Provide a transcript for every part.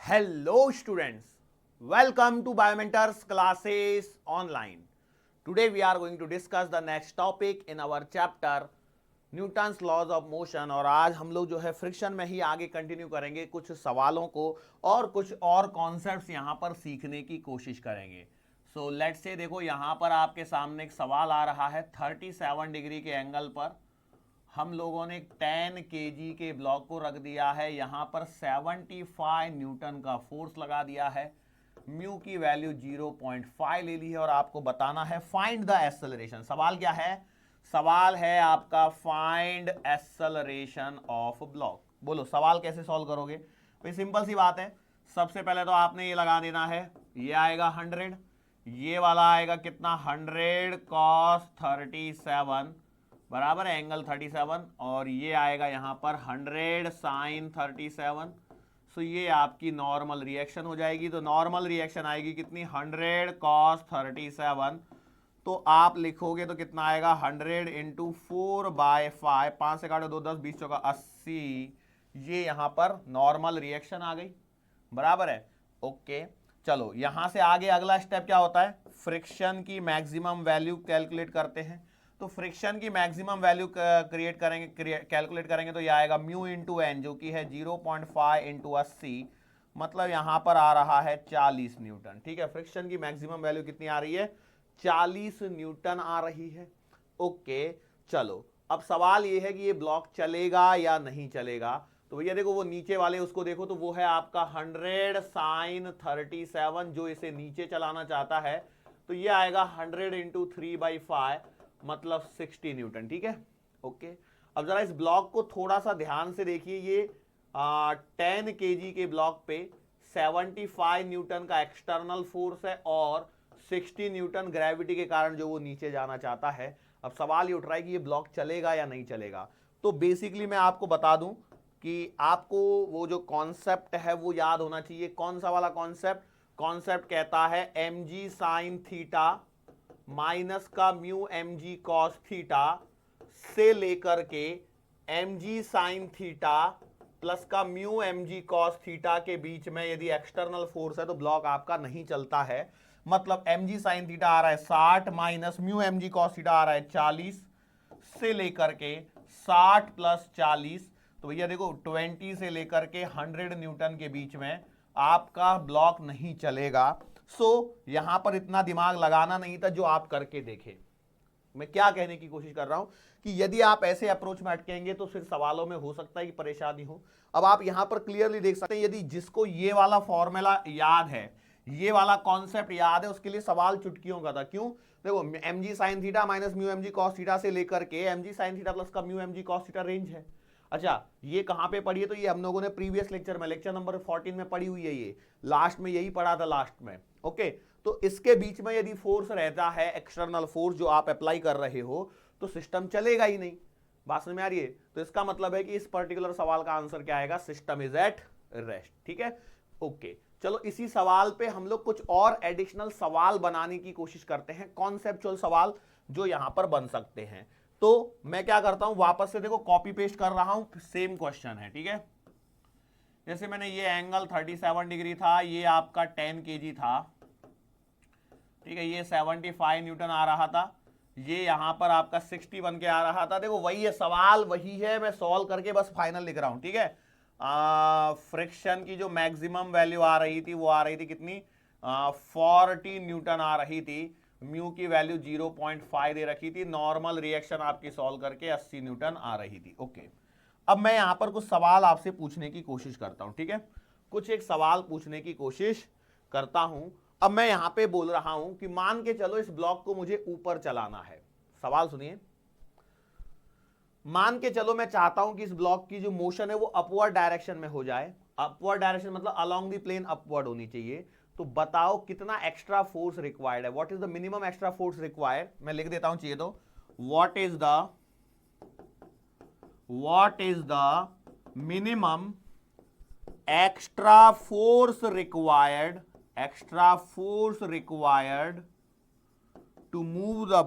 Hello students, welcome to Biomentors classes online. Today we are going to discuss the next topic in our chapter Newton's laws of motion. और आज हम लोग जो है friction में ही आगे कंटिन्यू करेंगे, कुछ सवालों को और कुछ और कॉन्सेप्ट्स यहाँ पर सीखने की कोशिश करेंगे। सो लेट्स से देखो यहाँ पर आपके सामने एक सवाल आ रहा है 37 डिग्री के एंगल पर हम लोगों ने 10 केजी के ब्लॉक को रख दिया है, यहाँ पर 75 न्यूटन का फोर्स लगा दिया है, म्यू की वैल्यू 0.5 ले ली है और आपको बताना है फाइंड द एक्सेलरेशन। सवाल क्या है? सवाल है आपका फाइंड एक्सेलरेशन ऑफ ब्लॉक। बोलो सवाल कैसे सॉल्व करोगे? भाई सिंपल सी बात है, सबसे पहले तो आपने ये लगा देना है, ये आएगा 100, ये वाला आएगा कितना 100 cos 37 बराबर है एंगल 37, और ये आएगा यहाँ पर 100 sin 37। सो ये आपकी नॉर्मल रिएक्शन हो जाएगी। तो नॉर्मल रिएक्शन आएगी कितनी 100 cos 37, तो आप लिखोगे तो कितना आएगा 100 इंटू 4/5, 5 से काटो 2 10 20 चौका 80, ये यहाँ पर नॉर्मल रिएक्शन आ गई। बराबर है, ओके। चलो यहां से आगे अगला स्टेप क्या होता है? फ्रिक्शन की मैक्सिमम वैल्यू कैलकुलेट करते हैं। तो फ्रिक्शन की मैक्सिमम वैल्यू कैलकुलेट करेंगे तो ये आएगा म्यू इंटू एन, जो कि है 0.5 इंटू 80, मतलब यहां पर आ रहा है 40 न्यूटन। ठीक है, फ्रिक्शन की मैक्सिमम वैल्यू कितनी आ रही है? 40 न्यूटन आ रही है। ओके, चलो अब सवाल ये है कि ये ब्लॉक चलेगा या नहीं चलेगा। तो भैया देखो वो नीचे वाले उसको देखो, तो वो है आपका 100 sin 37, जो इसे नीचे चलाना चाहता है, तो ये आएगा 100 इंटू 3/5, मतलब 60 न्यूटन। ठीक है, ओके। अब जरा इस ब्लॉक को थोड़ा सा ध्यान से देखिए, ये 10 केजी के ब्लॉक पे 75 न्यूटन का एक्सटर्नल फोर्स है और 60 न्यूटन ग्रेविटी के कारण जो वो नीचे जाना चाहता है। अब सवाल ये उठ रहा है कि ये ब्लॉक चलेगा या नहीं चलेगा। तो बेसिकली मैं आपको बता दूं कि आपको वो जो कॉन्सेप्ट है वो याद होना चाहिए। कौन सा वाला कॉन्सेप्ट? कॉन्सेप्ट कहता है mg साइन थीटा माइनस का म्यू mg कॉस थीटा से लेकर के mg साइन थीटा प्लस का म्यू mg कॉस थीटा के बीच में यदि एक्सटर्नल फोर्स है तो ब्लॉक आपका नहीं चलता है। मतलब mg साइन थीटा आ रहा है 60 minus mu mg cos theta आ रहा है 40 से लेकर के 60 प्लस 40, तो भैया देखो 20 से लेकर के 100 न्यूटन के बीच में आपका ब्लॉक नहीं चलेगा। सो यहां पर इतना दिमाग लगाना नहीं था, जो आप करके देखें। मैं क्या कहने की कोशिश कर रहा हूं कि यदि आप ऐसे अप्रोच में अटकेंगे तो फिर सवालों में हो सकता है कि परेशानी हो। अब आप यहां पर क्लियरली देख सकते हैं, यदि जिसको ये वाला फॉर्मूला याद है, ये वाला कॉन्सेप्ट याद है, उसके लिए सवाल चुटकियों का था। क्यों? देखो mg sin theta minus mu mg cos theta से लेकर के mg sin थीटा प्लस का mu mg cos theta range है। अच्छा, ये कहां पे पढ़ी है? तो ये हम लोगों ने प्रीवियस लेक्चर में, लेक्चर नंबर 14 में पढ़ी हुई है, ये लास्ट में यही पढ़ा था लास्ट में। ओके, तो इसके बीच में यदि फोर्स रहता है, एक्सटर्नल फोर्स जो आप अप्लाई कर रहे हो, तो सिस्टम चलेगा ही नहीं। बात समझ में आ रही है? तो इसका मतलब है कि इस पर्टिकुलर सवाल का आंसर क्या आएगा? System is at rest. ठीक है, ओके। चलो इसी सवाल पे हम लोग कुछ और एडिशनल सवाल बनाने की कोशिश करते हैं, कॉन्सेप्चुअल सवाल जो यहां पर बन सकते हैं। तो मैं क्या करता हूं, वापस से देखो कॉपी पेस्ट कर रहा हूं, सेम क्वेश्चन है। ठीक है, जैसे मैंने ये एंगल 37 डिग्री था, ये आपका 10 केजी था। ठीक है, ये 75 न्यूटन आ रहा था, ये यहां पर आपका 60 बन के आ रहा था। देखो वही है सवाल, वही है, मैं सॉल्व करके बस फाइनल लिख रहा हूं। ठीक है, फ्रिक्शन की जो मैक्सिमम वैल्यू आ रही थी वो आ रही थी कितनी? 40 न्यूटन आ रही थी। म्यू की वैल्यू 0.5 दे रखी थी। नॉर्मल रिएक्शन आपकी सॉल्व करके 80 न्यूटन आ रही थी। ओके, अब मैं यहां पर कुछ सवाल आपसे पूछने की कोशिश करता हूं। ठीक है, कुछ एक सवाल पूछने की कोशिश करता हूं। अब मैं यहां पे बोल रहा हूं कि मान के चलो इस ब्लॉक को मुझे ऊपर चलाना है। सवाल सुनिए, मान के चलो मैं चाहता हूं कि इस ब्लॉक की जो मोशन है वो अपवर्ड डायरेक्शन में हो जाए। अपवर्ड डायरेक्शन मतलब अलोंग द प्लेन अपवर्ड होनी चाहिए। तो बताओ कितना एक्स्ट्रा फोर्स रिक्वायर्ड है? What is the minimum extra force required? मैं लिख देता हूं चाहिए तो, what is the minimum extra force required to move the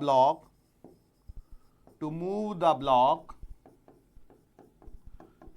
block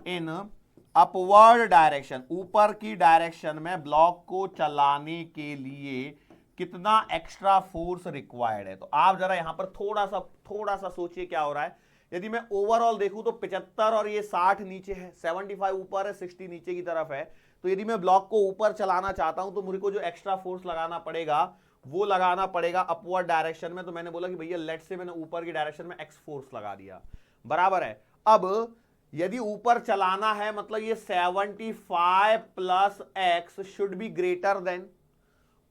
in upward direction, ऊपर की डायरेक्शन में ब्लॉक को चलाने के लिए कितना एक्स्ट्रा फोर्स रिक्वायर्ड है। तो आप जरा यहां पर थोड़ा सा सोचिए क्या हो रहा है। यदि मैं ओवरऑल देखूं तो 75 और ये 60 नीचे है, 75 ऊपर है, 60 नीचे की तरफ है। तो यदि मैं ब्लॉक को ऊपर चलाना चाहता हूं तो मुझे को जो एक्स्ट्रा फोर्स लगाना पड़ेगा वो लगाना पड़ेगा अपवर्ड डायरेक्शन में। तो मैंने बोला कि भैया लेट से मैंने ऊपर की डायरेक्शन में एक्स फोर्स लगा दिया, बराबर है। अब यदि ऊपर चलाना है मतलब ये 75 plus x should be greater than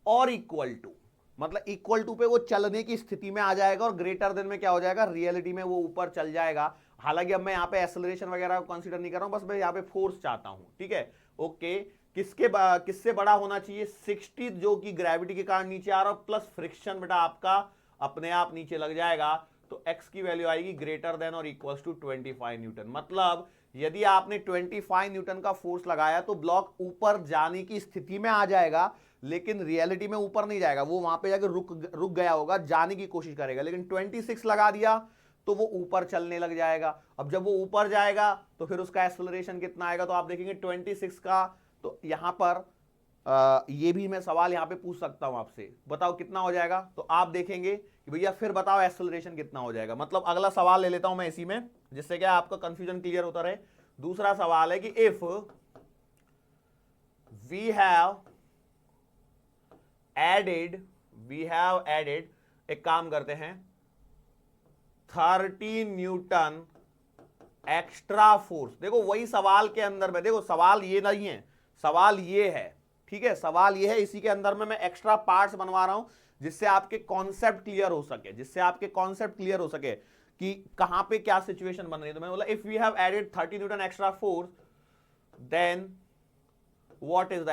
और इक्वल टू, मतलब इक्वल टू पे वो चलने की स्थिति में आ जाएगा और ग्रेटर देन में क्या हो जाएगा, रियलिटी में वो ऊपर चल जाएगा। हालांकि अब मैं यहाँ पे एक्सेलरेशन वगैरह को कंसीडर नहीं कर रहा हूं, बस मैं यहाँ पे फोर्स चाहता हूं, ठीक है। ओके, किससे बड़ा होना चाहिए, 60 जो कि ग्रेविटी के कारण नीचे आ रहा है, प्लस फ्रिक्शन बेटा आपका अपने आप नीचे लग जाएगा। तो x की वैल्यू आएगी ग्रेटर देन और इक्वल्स टू 25 न्यूटन। मतलब यदि आपने 25 न्यूटन का फोर्स लगाया तो ब्लॉक ऊपर जाने की स्थिति में आ जाएगा, लेकिन रियलिटी में ऊपर नहीं जाएगा, वो वहां पे जाकर रुक गया होगा, जाने की कोशिश करेगा। लेकिन 26 लगा दिया तो वो ऊपर चलने लग जाएगा। अब जब वो ऊपर जाएगा तो फिर उसका एक्सेलरेशन कितना आएगा, तो आप देखेंगे 26 का। तो यहां पर ये भी मैं सवाल यहां पे पूछ सकता हूं आपसे, बताओ कितना हो जाएगा। तो आप देखेंगे कि भैया फिर बताओ एक्सेलरेशन कितना हो जाएगा। मतलब अगला सवाल ले लेता हूं मैं इसी में, जिससे क्या आपका कंफ्यूजन क्लियर होता रहे। दूसरा सवाल है कि इफ वी हैव एडेड, एक काम करते हैं, 30 न्यूटन एक्स्ट्रा फोर्स। देखो वही सवाल के अंदर में, देखो सवाल ये नहीं है, सवाल ये है, ठीक है, सवाल ये है। इसी के अंदर में मैं एक्स्ट्रा पार्ट्स बनवा रहा हूं जिससे आपके कॉन्सेप्ट क्लियर हो सके, कि कहां पे क्या सिचुएशन बन रही है। तो मैंने बोला if we have added 30 newton extra force then what is the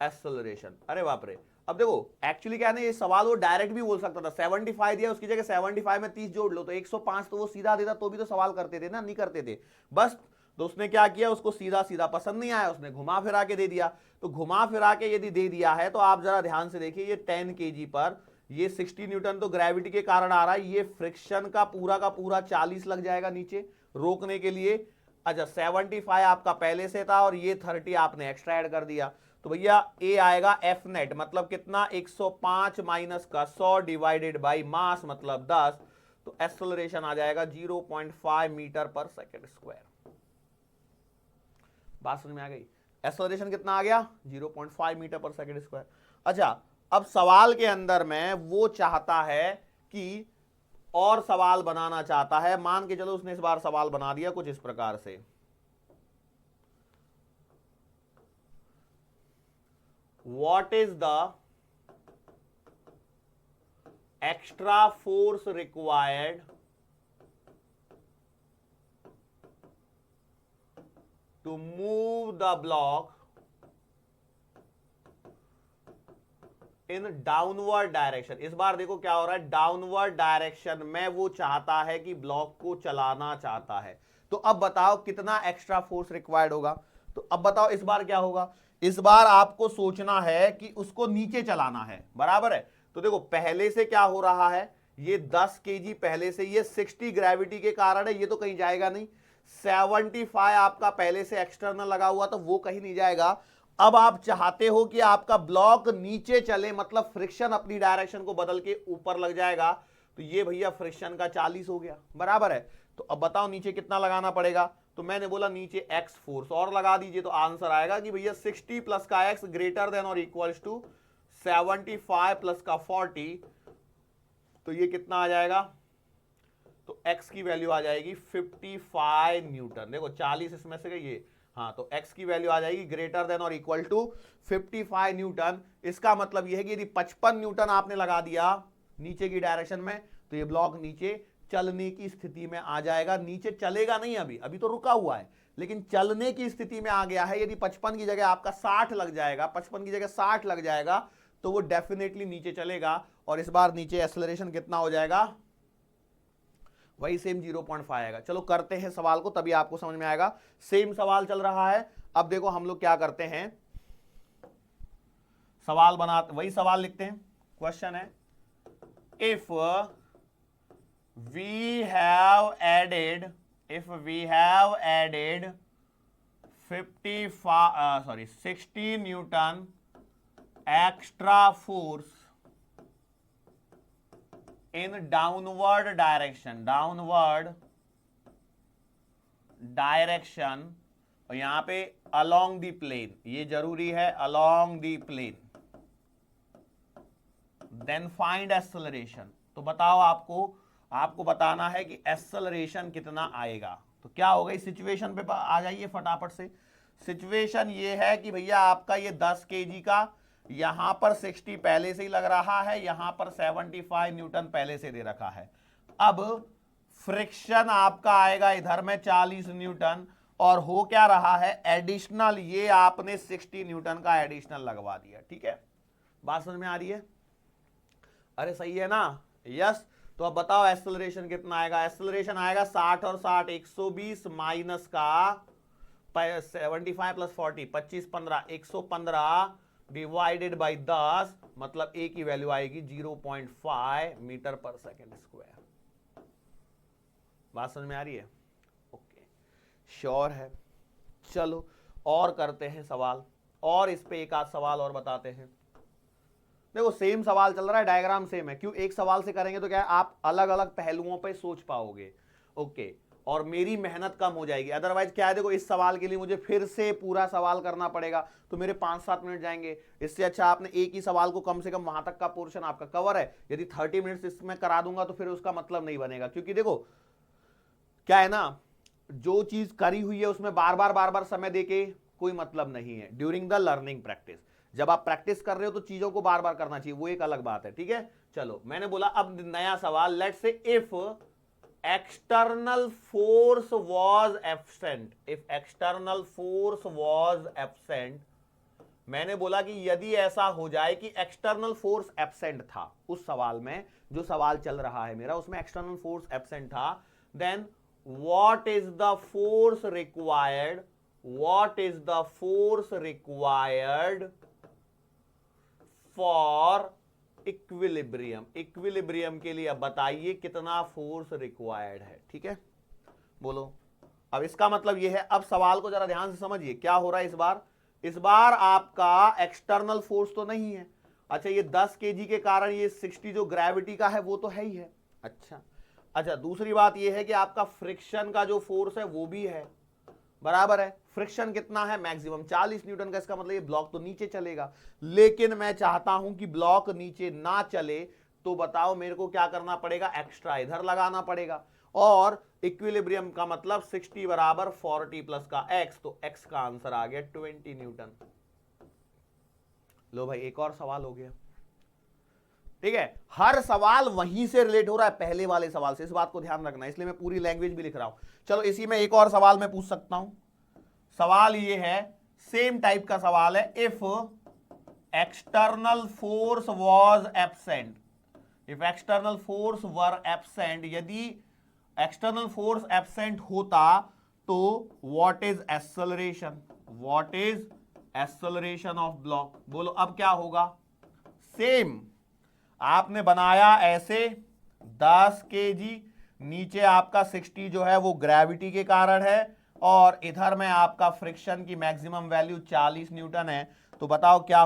acceleration. अरे बाप रे। अब देखो एक्चुअली क्या है ना, ये सवाल वो डायरेक्ट भी बोल सकता था, 75 दिया उसकी जगह 75 में 30 जोड़ लो तो 105, तो वो सीधा देता तो भी तो सवाल करते थे ना, नहीं करते थे बस। तो उसने क्या किया, उसको सीधा सीधा पसंद नहीं आया, उसने घुमा फिरा के दे दिया। तो घुमा फिरा के यदि दे दिया है तो आप जरा ध्यान से देखिए, ये 10 kg पर ये 60 न्यूटन तो ग्रेविटी के कारण आ रहा है, ये फ्रिक्शन का पूरा 40 लग जाएगा नीचे रोकने के लिए। अच्छा 75 आपका पहले से था और ये 30 आपने एक्स्ट्रा ऐड कर दिया। तो भैया ए आएगा एफ नेट, मतलब कितना, 105 माइनस का 100 डिवाइडेड बाई मास मतलब 10। तो एक्सेलरेशन आ जाएगा 0.5 मीटर पर सेकेंड स्क्वायर। बात समझ में आ गई, एक्सेलरेशन कितना आ गया, 0.5 मीटर पर सेकेंड स्क्वायर। अच्छा अब सवाल के अंदर में वो चाहता है कि और सवाल बनाना चाहता है, मान के चलो उसने इस बार सवाल बना दिया कुछ इस प्रकार से, what is the extra force required to move the block in downward direction. इस बार देखो क्या हो रहा है, डाउनवर्ड डायरेक्शन में वो चाहता है कि ब्लॉक को चलाना चाहता है। तो अब बताओ कितना एक्स्ट्रा फोर्स रिक्वायर्ड होगा। तो अब बताओ इस बार क्या होगा, इस बार आपको सोचना है कि उसको नीचे चलाना है, बराबर है। तो देखो पहले से क्या हो रहा है, ये 10 kg पहले से, ये 60 ग्रेविटी के कारण है, ये तो कहीं जाएगा नहीं। 75 आपका पहले से एक्सटर्नल लगा हुआ तो वो कहीं नहीं जाएगा। अब आप चाहते हो कि आपका ब्लॉक नीचे चले, मतलब फ्रिक्शन अपनी डायरेक्शन को बदल के ऊपर लग जाएगा। तो ये भैया फ्रिक्शन का 40 हो गया, बराबर है। तो अब बताओ नीचे कितना लगाना पड़ेगा। तो मैंने बोला नीचे x फोर्स और लगा दीजिए, तो आंसर आएगा कि भैया 60 प्लस का x ग्रेटर देन और इक्वल्स टू 75 प्लस का 40। तो ये कितना आ जाएगा, तो x की वैल्यू आ जाएगी 55 न्यूटन। देखो 40 इसमें से ये, हाँ, तो x की वैल्यू आ जाएगी ग्रेटर देन और इक्वल टू 55 न्यूटन। इसका मतलब यह है कि यदि 55 न्यूटन आपने लगा दिया नीचे की डायरेक्शन में तो ये ब्लॉक नीचे चलने की स्थिति में आ जाएगा। नीचे चलेगा नहीं, अभी तो रुका हुआ है, लेकिन चलने की स्थिति में आ गया है। यदि 55 की जगह आपका 60 लग जाएगा, 55 की जगह 60 लग जाएगा तो वो डेफिनेटली नीचे चलेगा। और इस बार नीचे एक्सेलरेशन कितना हो जाएगा, वही सेम 0.5 आएगा। चलो करते हैं सवाल को, तभी आपको समझ में आएगा। सेम सवाल चल रहा है। अब देखो हम लोग क्या करते हैं, सवाल बनाते, वही सवाल लिखते हैं। क्वेश्चन है if we have if we have added 60 Newton extra force in downward direction, और यहां पे along the plane, ये जरूरी है, along the plane, then find acceleration। तो बताओ, आपको बताना है कि एक्सेलरेशन कितना आएगा। तो क्या होगा, इस सिचुएशन पे आ जाइए फटाफट से। सिचुएशन ये है कि भैया आपका ये 10 केजी का, यहां पर 60 पहले से ही लग रहा है, यहां पर 75 न्यूटन पहले से दे रखा है। अब फ्रिक्शन आपका आएगा इधर में 40 न्यूटन, और हो क्या रहा है, एडिशनल, ये आपने 60 न्यूटन का एडिशनल लगवा दिया। ठीक है, बात समझ में आ रही है? अरे सही है ना? यस। तो अब बताओ एक्सेलरेशन कितना आएगा। एक्सेलरेशन आएगा 60 और 60 120 माइनस का 75 प्लस 40 25 15 115 डिवाइडेड बाई 10, मतलब ए की वैल्यू आएगी 0.5 मीटर पर सेकेंड स्क्वायर। बात समझ में आ रही है? ओके, श्योर है। चलो और करते हैं सवाल, और इस पे एक आध सवाल और बताते हैं। देखो सेम सवाल चल रहा है, डायग्राम सेम है। क्यों? एक सवाल से करेंगे तो क्या है, आप अलग अलग पहलुओं पे सोच पाओगे। ओके, और मेरी मेहनत कम हो जाएगी। अदरवाइज क्या है, देखो इस सवाल के लिए मुझे फिर से पूरा सवाल करना पड़ेगा, तो मेरे 5-7 मिनट जाएंगे। इससे अच्छा आपने एक ही सवाल को कम से कम वहां तक का पोर्शन आपका कवर है। यदि 30 मिनट्स इसमें करा दूंगा तो फिर उसका मतलब नहीं बनेगा। क्योंकि देखो क्या है ना, जो चीज करी हुई है उसमें बार बार समय देके कोई मतलब नहीं है। ड्यूरिंग द लर्निंग प्रैक्टिस, जब आप प्रैक्टिस कर रहे हो तो चीजों को बार बार करना चाहिए, वो एक अलग बात है। ठीक है, चलो मैंने बोला अब नया सवाल। Let's say if external force was absent, if external force was absent, मैंने बोला कि यदि ऐसा हो जाए कि एक्सटर्नल फोर्स एब्सेंट था, उस सवाल में जो सवाल चल रहा है मेरा उसमें एक्सटर्नल फोर्स एब्सेंट था, then what is the force required, what is the force required for equilibrium. Equilibrium के लिए अब बताइए कितना फोर्स रिक्वायर्ड है। ठीक है, बोलो। अब इसका मतलब यह है, अब सवाल को जरा ध्यान से समझिए क्या हो रहा है इस बार आपका एक्सटर्नल फोर्स तो नहीं है। अच्छा, ये 10 केजी के कारण ये 60 जो ग्रेविटी का है वो तो है ही है। अच्छा, दूसरी बात यह है कि आपका फ्रिक्शन का जो फोर्स है वो भी है, बराबर है। फ्रिक्शन कितना है, मैक्सिमम 40 न्यूटन का। इसका मतलब ये ब्लॉक तो नीचे चलेगा, लेकिन मैं चाहता हूं कि ब्लॉक नीचे ना चले, तो बताओ मेरे को क्या करना पड़ेगा, एक्स्ट्रा इधर लगाना पड़ेगा। और इक्विलिब्रियम का मतलब 60 बराबर 40 प्लस का x, तो x का आंसर आ गया 20 न्यूटन। लो भाई, एक और सवाल हो गया। ठीक है, हर सवाल वहीं से रिलेट हो रहा है पहले वाले सवाल से, इस बात को ध्यान रखना, इसलिए मैं पूरी लैंग्वेज भी लिख रहा हूं। चलो इसी में एक और सवाल मैं पूछ सकता हूं। सवाल ये है, सेम टाइप का सवाल है, if external force was absent, if external force were absent, यदि एक्सटर्नल फोर्स एब्सेंट होता तो what is acceleration, what is acceleration of block. बोलो अब क्या होगा। सेम आपने बनाया ऐसे 10 केजी, नीचे आपका 60 जो है वो ग्रेविटी के कारण है, और इधर में आपका फ्रिक्शन की मैक्सिमम वैल्यू 40 न्यूटन है। तो बताओ क्या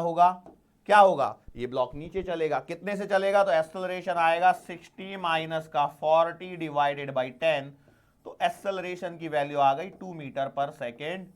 होगा, ये ब्लॉक नीचे चलेगा। कितने से चलेगा, तो एक्सेलरेशन आएगा 60 माइनस का 40 डिवाइडेड बाई 10, तो एक्सेलरेशन की वैल्यू आ गई 2 मीटर पर सेकेंड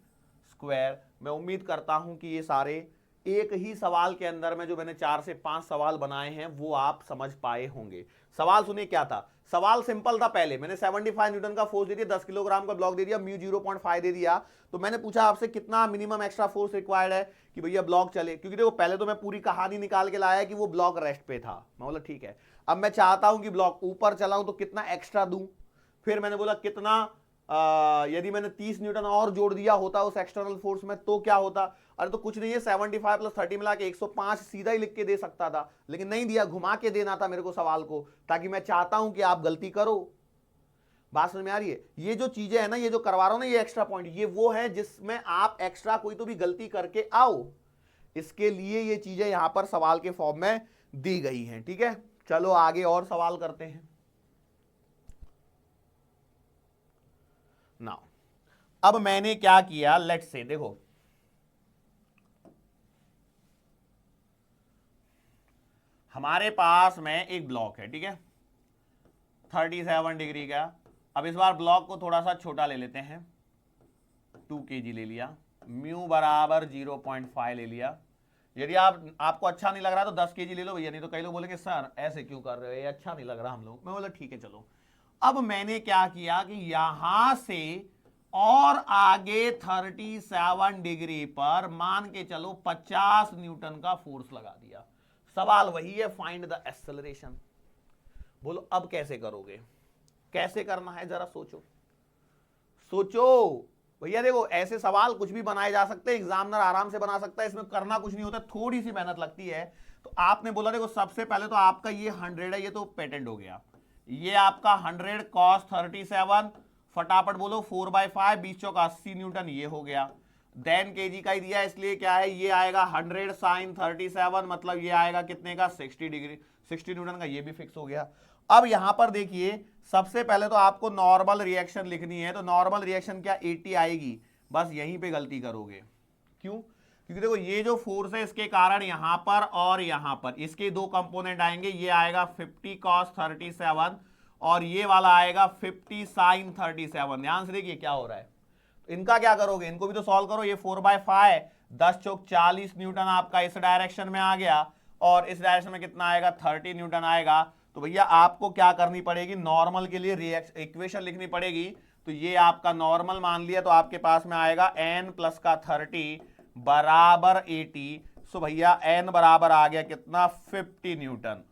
स्क्वायर। मैं उम्मीद करता हूं कि ये सारे एक ही सवाल के अंदर में जो मैंने 4 से 5 सवाल बनाए हैं वो आप समझ पाए होंगे। सवाल सुनिए क्या था। सवाल सिंपल था, पहले मैंने 75 न्यूटन का फोर्स दे दिया, 10 किलोग्राम का ब्लॉक दे दिया, म्यू 0.5 दे दिया, तो मैंने पूछा आपसे कितना मिनिमम एक्स्ट्रा फोर्स रिक्वायर्ड है कि भैया ब्लॉक चले। क्योंकि देखो पहले तो मैं पूरी कहानी निकाल के लाया कि वो ब्लॉक रेस्ट पे था, मैं बोला ठीक है, अब मैं चाहता हूं कि ब्लॉक ऊपर चलाऊं तो कितना एक्स्ट्रा दूं। फिर मैंने बोला कितना, यदि मैंने 30 न्यूटन और जोड़ दिया होता उस एक्सटर्नल फोर्स में तो क्या होता। अरे तो कुछ नहीं है, 75 प्लस 30 मिला के 105 सीधा ही लिख के दे सकता था, लेकिन नहीं दिया, घुमा के देना था मेरे को सवाल को, ताकि मैं चाहता हूं कि आप गलती करो। बात समझ में आ रही है। ये जो चीजें है ना, ये जो करवा रहा हूं ना, ये एक्स्ट्रा पॉइंट, ये वो है जिसमें आप एक्स्ट्रा कोई तो भी गलती करके आओ, इसके लिए ये चीजें यहां पर सवाल के फॉर्म में दी गई हैं। ठीक है, चलो आगे और सवाल करते हैं। नाउ अब मैंने क्या किया, लेट्स से देखो हमारे पास में एक ब्लॉक है, ठीक है, 37 डिग्री का। अब इस बार ब्लॉक को थोड़ा सा छोटा ले लेते हैं, 2 kg ले लिया, म्यू बराबर 0.5 ले लिया। यदि आपको अच्छा नहीं लग रहा तो 10 kg ले लो भैया, नहीं तो कई लोग बोलेंगे सर ऐसे क्यों कर रहे हो, ये अच्छा नहीं लग रहा हम लोग। मैं बोला ठीक है चलो। अब मैंने क्या किया कि यहां से और आगे 37 डिग्री पर मान के चलो 50 न्यूटन का फोर्स लगा दिया। सवाल वही है, फाइंड द एक्सेलरेशन। बोलो अब कैसे करोगे, कैसे करना है जरा सोचो सोचो भैया। देखो ऐसे सवाल कुछ भी बनाए जा सकते हैं, एग्जामिनर आराम से बना सकता है, इसमें करना कुछ नहीं होता, थोड़ी सी मेहनत लगती है। तो आपने बोला देखो सबसे पहले तो आपका ये 100 है, ये तो पेटेंट हो गया। ये आपका 100 cos 37, फटाफट बोलो 4/5, 20 चौक 80 न्यूटन, ये हो गया। देन केजी का ही दिया इसलिए क्या है, ये आएगा 100 sin 37, मतलब ये आएगा कितने का, 60 डिग्री, 60 न्यूटन का, ये भी फिक्स हो गया। अब यहां पर देखिए सबसे पहले तो आपको नॉर्मल रिएक्शन लिखनी है, तो नॉर्मल रिएक्शन क्या 80 आएगी, बस यहीं पे गलती करोगे। क्यों, क्योंकि देखो ये जो फोर्स है इसके कारण यहां पर और यहां पर इसके दो कंपोनेंट आएंगे, ये आएगा 50 cos 37 और ये वाला आएगा 50 sin 37। ध्यान से देखिए क्या हो रहा है, इनका क्या करोगे, इनको भी तो सॉल्व करो। ये 4/5, 10 चौक 40 न्यूटन आपका इस डायरेक्शन में आ गया, और इस डायरेक्शन में कितना आएगा, 30 न्यूटन आएगा। तो भैया आपको क्या करनी पड़ेगी, नॉर्मल के लिए इक्वेशन लिखनी पड़ेगी। तो ये आपका नॉर्मल मान लिया, तो आपके पास में आएगा n प्लस का 30 बराबर 80। सो भैया n बराबर आ गया कितना, 50 न्यूटन।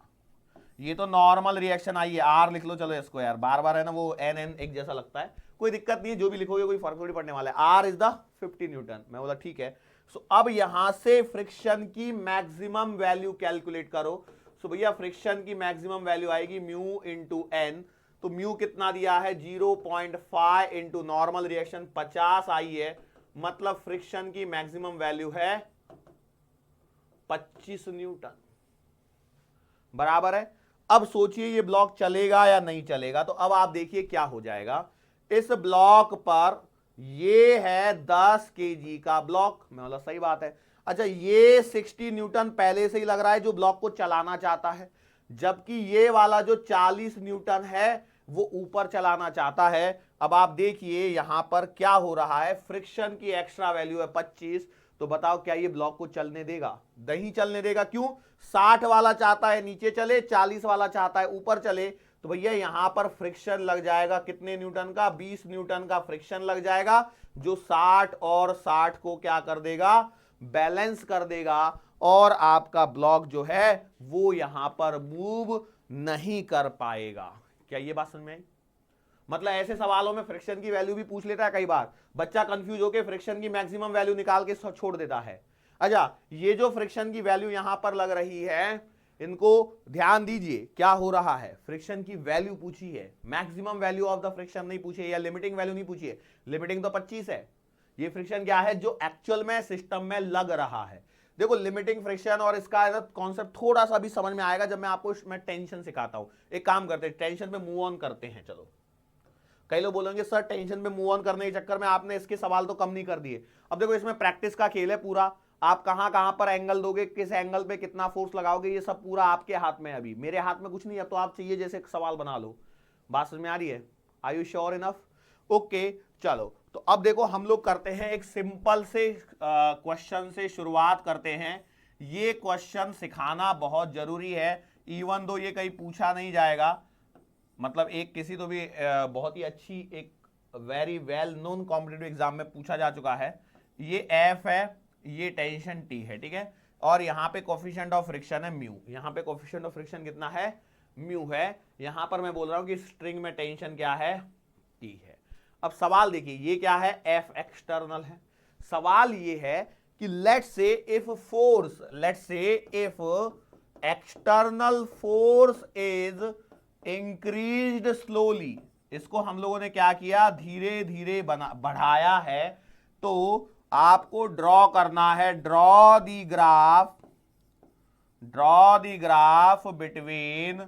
ये तो नॉर्मल रिएक्शन आई है, आर लिख लो चलो इसको यार, बार बार है ना वो एन एक जैसा लगता है, कोई दिक्कत नहीं है, जो भी लिखोगे कोई फर्क नहीं पड़ने वाला है। R is the 50 newton. मैं बोला ठीक है। सो अब यहां से फ्रिक्शन की मैक्सिमम वैल्यू कैलकुलेट करो। सो भैया फ्रिक्शन की मैक्सिमम वैल्यू आएगी म्यू इंटू एन। तो म्यू कितना दिया है, 0.5 इंटू नॉर्मल रिएक्शन 50 आई है, मतलब फ्रिक्शन की मैक्सिमम वैल्यू है 25 न्यूटन, बराबर है। अब सोचिए ये ब्लॉक चलेगा या नहीं चलेगा। तो अब आप देखिए क्या हो जाएगा, इस ब्लॉक पर ये है 10 kg का ब्लॉक, मैं बोला सही बात है। अच्छा ये 60 न्यूटन पहले से ही लग रहा है जो ब्लॉक को चलाना चाहता है, जबकि ये वाला जो 40 न्यूटन है वो ऊपर चलाना चाहता है। अब आप देखिए यहां पर क्या हो रहा है, फ्रिक्शन की एक्स्ट्रा वैल्यू है 25। तो बताओ क्या ये ब्लॉक को चलने देगा, नहीं चलने देगा। क्यों, 60 वाला चाहता है नीचे चले, 40 वाला चाहता है ऊपर चले। तो भैया यहां पर फ्रिक्शन लग जाएगा कितने न्यूटन का, 20 न्यूटन का फ्रिक्शन लग जाएगा, जो 60 और 60 को क्या कर देगा, बैलेंस कर देगा, और आपका ब्लॉक जो है वो यहां पर मूव नहीं कर पाएगा। क्या ये बात समझ में आई? मतलब ऐसे सवालों में फ्रिक्शन की वैल्यू भी पूछ लेता है, कई बार बच्चा कंफ्यूज होकर फ्रिक्शन की मैक्सिमम वैल्यू निकाल के छोड़ देता है। अच्छा ये जो फ्रिक्शन की वैल्यू यहां पर लग रही है, इनको ध्यान दीजिए क्या हो रहा है, फ्रिक्शन की वैल्यू पूछी है, maximum value of the friction नहीं पूछी है, या लिमिटिंग वैल्यू नहीं पूछी है। लिमिटिंग तो 25 है, ये फ्रिक्शन क्या है जो एक्चुअल में सिस्टम में लग रहा है। देखो लिमिटिंग फ्रिक्शन और इसका कॉन्सेप्ट थोड़ा सा भी समझ में आएगा जब मैं आपको मैं टेंशन सिखाता हूं। एक काम करते हैं, टेंशन पे मूव ऑन करते हैं। चलो कई लोग बोलेंगे सर टेंशन पे मूव ऑन करने के चक्कर में आपने इसके सवाल तो कम नहीं कर दिए। अब देखो इसमें प्रैक्टिस का खेल है पूरा, आप कहां कहां पर एंगल दोगे, किस एंगल पे कितना फोर्स लगाओगे, ये सब पूरा आपके हाथ में है। अभी मेरे हाथ में कुछ नहीं है, तो आप चाहिए जैसे सवाल बना लो। बात समझ में आ रही है? Are you sure enough? Okay चलो, तो अब देखो हम लोग करते हैं एक सिंपल से क्वेश्चन से शुरुआत करते हैं। ये क्वेश्चन सिखाना बहुत जरूरी है, इवन दो ये कहीं पूछा नहीं जाएगा, मतलब एक किसी तो भी बहुत ही अच्छी एक very well known competitive exam में पूछा जा चुका है। ये एफ है, ये टेंशन टी है, ठीक है, और यहां पे कोफिशिएंट ऑफ फ्रिक्शन है म्यू। यहां पे कोफिशिएंट ऑफ फ्रिक्शन कितना है, म्यू है। यहां पर मैं बोल रहा हूं कि स्ट्रिंग में टेंशन क्या है, टी है। अब सवाल देखिए ये क्या है, एफ एक्सटर्नल है। सवाल ये है कि let's say if force, let's say if external force is increased slowly, इसको हम लोगों ने क्या किया, धीरे धीरे बढ़ाया है। तो आपको ड्रॉ करना है, draw the graph between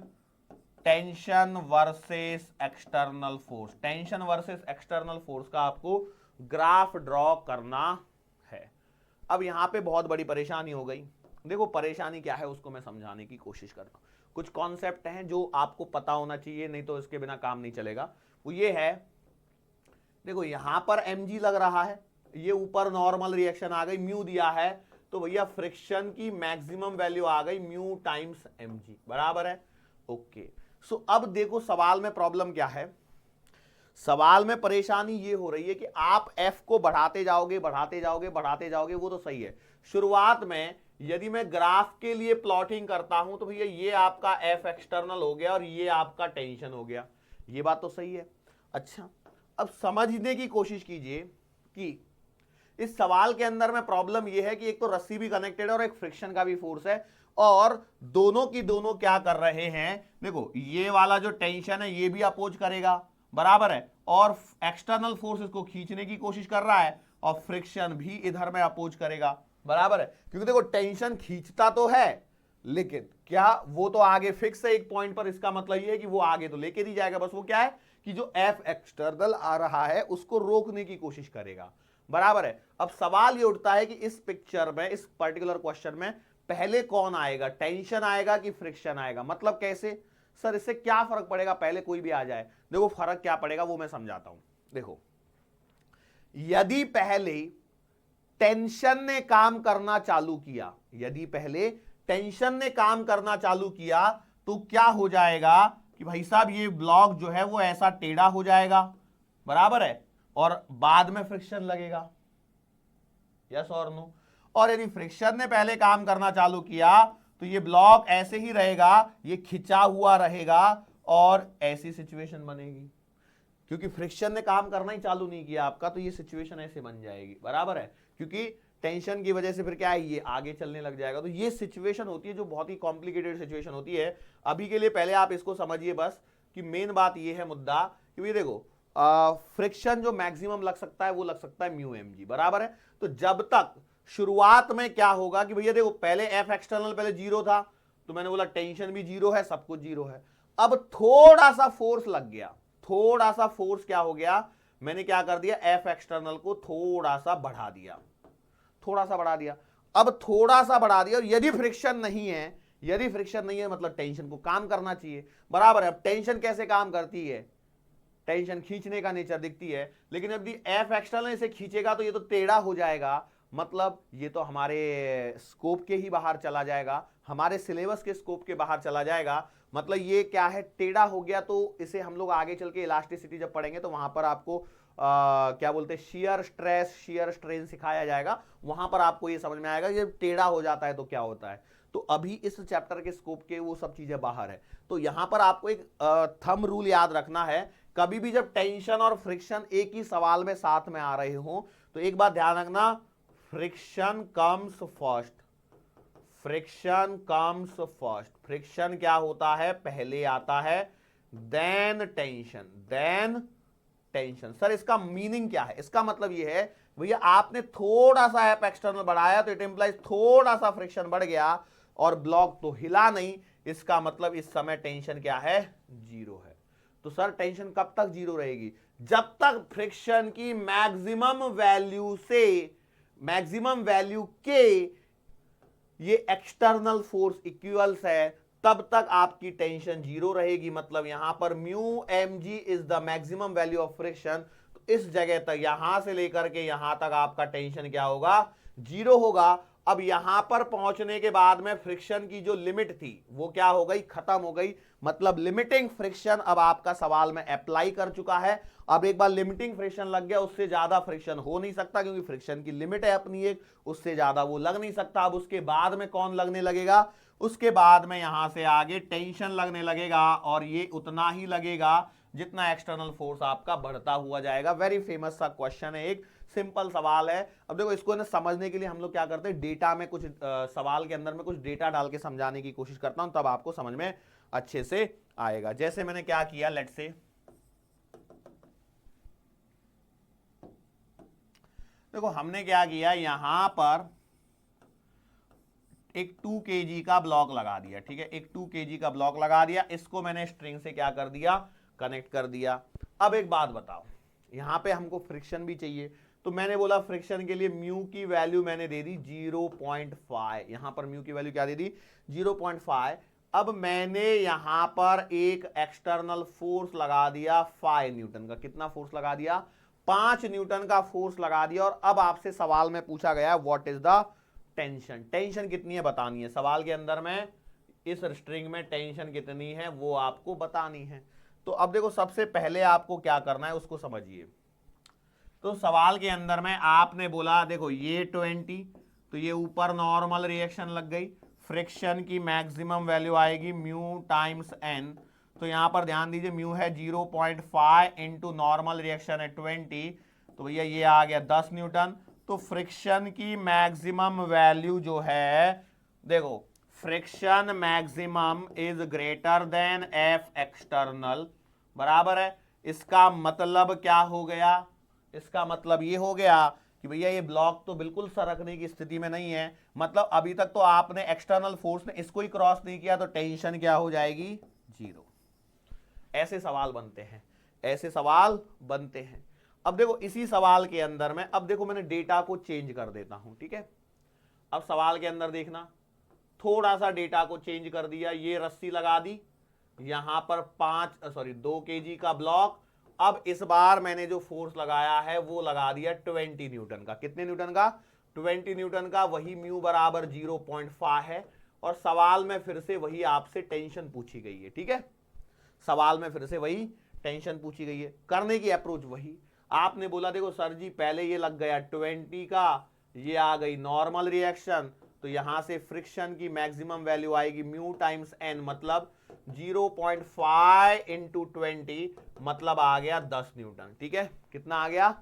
tension versus external force, tension versus external force का आपको ग्राफ ड्रॉ करना है। अब यहां पे बहुत बड़ी परेशानी हो गई। देखो परेशानी क्या है उसको मैं समझाने की कोशिश करता हूं। कुछ कॉन्सेप्ट हैं जो आपको पता होना चाहिए, नहीं तो इसके बिना काम नहीं चलेगा। वो ये है, देखो यहां पर mg लग रहा है, ये ऊपर नॉर्मल रिएक्शन आ गई, म्यू दिया है, तो भैया फ्रिक्शन की मैक्सिमम वैल्यू आ गई म्यू टाइम्स mg, बराबर है। ओके, सो अब देखो सवाल में प्रॉब्लम क्या है। सवाल में परेशानी ये हो रही है कि आप f को बढ़ाते जाओगे बढ़ाते जाओगे बढ़ाते जाओगे, वो तो सही है। शुरुआत में यदि मैं ग्राफ के लिए प्लॉटिंग करता हूं तो भैया ये आपका f एक्सटर्नल हो गया और ये आपका टेंशन हो गया, ये बात तो सही है। अच्छा, अब समझने की कोशिश कीजिए कि इस सवाल के अंदर में प्रॉब्लम यह है कि एक तो रस्सी भी कनेक्टेड है और एक फ्रिक्शन का भी फोर्स है, और दोनों की दोनों क्या कर रहे हैं, देखो ये वाला जो टेंशन है ये भी अपोज करेगा, बराबर है, और एक्सटर्नल फोर्स इसको खींचने की कोशिश कर रहा है, और फ्रिक्शन भी इधर में अपोज करेगा, बराबर है। क्योंकि देखो टेंशन खींचता तो है, लेकिन क्या वो तो आगे फिक्स है एक पॉइंट पर, इसका मतलब ये है कि वो आगे तो लेके नहीं जाएगा, बस वो क्या है कि जो एफ एक्सटर्नल आ रहा है उसको रोकने की कोशिश करेगा, बराबर है। अब सवाल ये उठता है कि इस पिक्चर में, इस पर्टिकुलर क्वेश्चन में पहले कौन आएगा, टेंशन आएगा कि फ्रिक्शन आएगा? मतलब कैसे सर, इससे क्या फर्क पड़ेगा, पहले कोई भी आ जाए? देखो फर्क क्या पड़ेगा वो मैं समझाता हूं। देखो यदि पहले टेंशन ने काम करना चालू किया, यदि पहले टेंशन ने काम करना चालू किया तो क्या हो जाएगा कि भाई साहब ये ब्लॉक जो है वो ऐसा टेढ़ा हो जाएगा, बराबर है, और बाद में फ्रिक्शन लगेगा, यस और नो। और यदि फ्रिक्शन ने पहले काम करना चालू किया तो ये ब्लॉक ऐसे ही रहेगा, ये खिंचा हुआ रहेगा और ऐसी सिचुएशन बनेगी। क्योंकि फ्रिक्शन ने काम करना ही चालू नहीं किया आपका, तो ये सिचुएशन ऐसे बन जाएगी, बराबर है। क्योंकि टेंशन की वजह से फिर क्या है, ये आगे चलने लग जाएगा। तो ये सिचुएशन होती है जो बहुत ही कॉम्प्लिकेटेड सिचुएशन होती है। अभी के लिए पहले आप इसको समझिए बस कि मेन बात ये है मुद्दा कि भाई देखो फ्रिक्शन जो मैक्सिमम लग सकता है वो लग सकता है म्यू mg, बराबर है। तो जब तक शुरुआत में क्या होगा कि भैया देखो पहले एफ एक्सटर्नल पहले जीरो था, तो मैंने बोला टेंशन भी जीरो है, सब कुछ जीरो है। अब थोड़ा सा फोर्स लग गया, थोड़ा सा फोर्स क्या हो गया, मैंने क्या कर दिया, एफ एक्सटर्नल को थोड़ा सा बढ़ा दिया, थोड़ा सा बढ़ा दिया। अब थोड़ा सा बढ़ा दिया, और यदि फ्रिक्शन नहीं है, यदि फ्रिक्शन नहीं है मतलब टेंशन को काम करना चाहिए, बराबर है। अब टेंशन कैसे काम करती है, टेंशन खींचने का नेचर दिखती है, लेकिन यदि एफ एक्सटर्नल इसे खींचेगा तो ये तो टेढ़ा हो जाएगा, मतलब ये तो हमारे स्कोप के ही बाहर चला जाएगा, हमारे सिलेबस के स्कोप के बाहर चला जाएगा। मतलब ये क्या है, टेढ़ा हो गया, तो इसे हम लोग आगे चल के इलास्टिसिटी जब पढ़ेंगे तो वहां पर आपको क्या बोलते हैं, शियर स्ट्रेस शियर स्ट्रेन सिखाया जाएगा, वहां पर आपको ये समझ में आएगा कि जब टेढ़ा हो जाता है तो क्या होता है। तो अभी इस चैप्टर के स्कोप के वो सब चीजें बाहर है। तो यहां पर आपको एक थंब रूल याद रखना है, कभी भी जब टेंशन और फ्रिक्शन एक ही सवाल में साथ में आ रहे हो तो एक बात ध्यान रखना, friction comes first, friction comes first. Friction क्या होता है, पहले आता है, then tension, then tension. Sir इसका मीनिंग क्या है, इसका मतलब यह है भैया आपने थोड़ा सा एफ एक्सटर्नल बढ़ाया तो इट इंप्लाइज थोड़ा सा फ्रिक्शन बढ़ गया और ब्लॉक तो हिला नहीं, इसका मतलब इस समय टेंशन क्या है, जीरो है। तो सर टेंशन कब तक जीरो रहेगी, जब तक फ्रिक्शन की मैक्सिमम वैल्यू से, मैक्सिमम वैल्यू के ये एक्सटर्नल फोर्स इक्वल्स है, तब तक आपकी टेंशन जीरो रहेगी। मतलब यहां पर mu mg is the maximum value of friction, तो इस जगह तक यहां से लेकर के यहां तक आपका टेंशन क्या होगा, जीरो होगा। अब यहां पर पहुंचने के बाद में फ्रिक्शन की जो लिमिट थी वो क्या हो गई, खत्म हो गई। मतलब लिमिटिंग फ्रिक्शन अब आपका सवाल में अप्लाई कर चुका है। अब एक बार लिमिटिंग फ्रिक्शन लग गया, उससे ज्यादा फ्रिक्शन हो नहीं सकता, क्योंकि फ्रिक्शन की लिमिट है अपनी एक, उससे ज्यादा वो लग नहीं सकता। अब उसके बाद में कौन लगने लगेगा, उसके बाद में यहां से आगे टेंशन लगने लगेगा, और ये उतना ही लगेगा जितना एक्सटर्नल फोर्स आपका बढ़ता हुआ जाएगा। वेरी फेमस सा क्वेश्चन है, एक सिंपल सवाल है। अब देखो इसको ना समझने के लिए हम लोग क्या करते हैं, डेटा में कुछ सवाल के अंदर में कुछ डेटा डाल के समझाने की कोशिश करता हूं, तब आपको समझ में अच्छे से आएगा। जैसे मैंने क्या किया, लेट्स से देखो हमने क्या किया, यहां पर एक 2 kg का ब्लॉक लगा दिया, ठीक है, एक 2 kg का ब्लॉक लगा दिया, इसको मैंने स्ट्रिंग से क्या कर दिया, कनेक्ट कर दिया। अब एक बात बताओ, यहां पे हमको फ्रिक्शन भी चाहिए, तो मैंने बोला फ्रिक्शन के लिए म्यू की वैल्यू मैंने दे दी 0.5, यहां पर म्यू की वैल्यू क्या दे दी 0.5। अब मैंने यहां पर एक एक्सटर्नल फोर्स लगा दिया 5 न्यूटन का, कितना फोर्स लगा दिया 5 न्यूटन का फोर्स लगा दिया। और अब आपसे सवाल में पूछा गया what is the tension, tension कितनी है बतानी है, सवाल के अंदर में इस स्ट्रिंग में टेंशन कितनी है वो आपको बतानी है। तो अब देखो सबसे पहले आपको क्या करना है उसको समझिए। तो सवाल के अंदर में आपने बोला देखो ये 20, तो ये ऊपर नॉर्मल रिएक्शन लग गई, फ्रिक्शन की मैक्सिमम वैल्यू आएगी म्यू टाइम्स एन, तो यहां पर ध्यान दीजिए म्यू है 0.5 इंटू नॉर्मल रिएक्शन है 20, तो भैया ये आ गया 10 न्यूटन। तो फ्रिक्शन की मैक्सिमम वैल्यू जो है, देखो friction maximum is greater then F external, बराबर है। इसका मतलब क्या हो गया, इसका मतलब ये हो गया कि भैया ये ब्लॉक तो बिल्कुल सरकने की स्थिति में नहीं है, मतलब अभी तक तो आपने एक्सटर्नल फोर्स ने इसको ही क्रॉस नहीं किया, तो टेंशन क्या हो जाएगी 0। ऐसे सवाल बनते हैं, ऐसे सवाल बनते हैं। अब देखो इसी सवाल के अंदर में, अब देखो मैंने डेटा को चेंज कर देता हूं, ठीक है। अब सवाल के अंदर देखना, थोड़ा सा डेटा को चेंज कर दिया, ये रस्सी लगा दी, यहां पर 2 kg का ब्लॉक। अब इस बार मैंने जो फोर्स लगाया है वो लगा दिया 20 न्यूटन का, कितने न्यूटन का 20 न्यूटन का, वही म्यू बराबर 0.5 है। और सवाल में फिर से वही आपसे टेंशन पूछी गई है, ठीक है, सवाल में फिर से वही टेंशन पूछी गई है, करने की अप्रोच वही। आपने बोला देखो सर जी पहले ये लग गया 20 का, ये आ गई नॉर्मल रिएक्शन, तो यहां से फ्रिक्शन की मैक्सिमम वैल्यू आएगी म्यू टाइम्स एन, मतलब 0.5 इंटू 20, मतलब आ गया 10 न्यूटन, ठीक है, कितना आ गया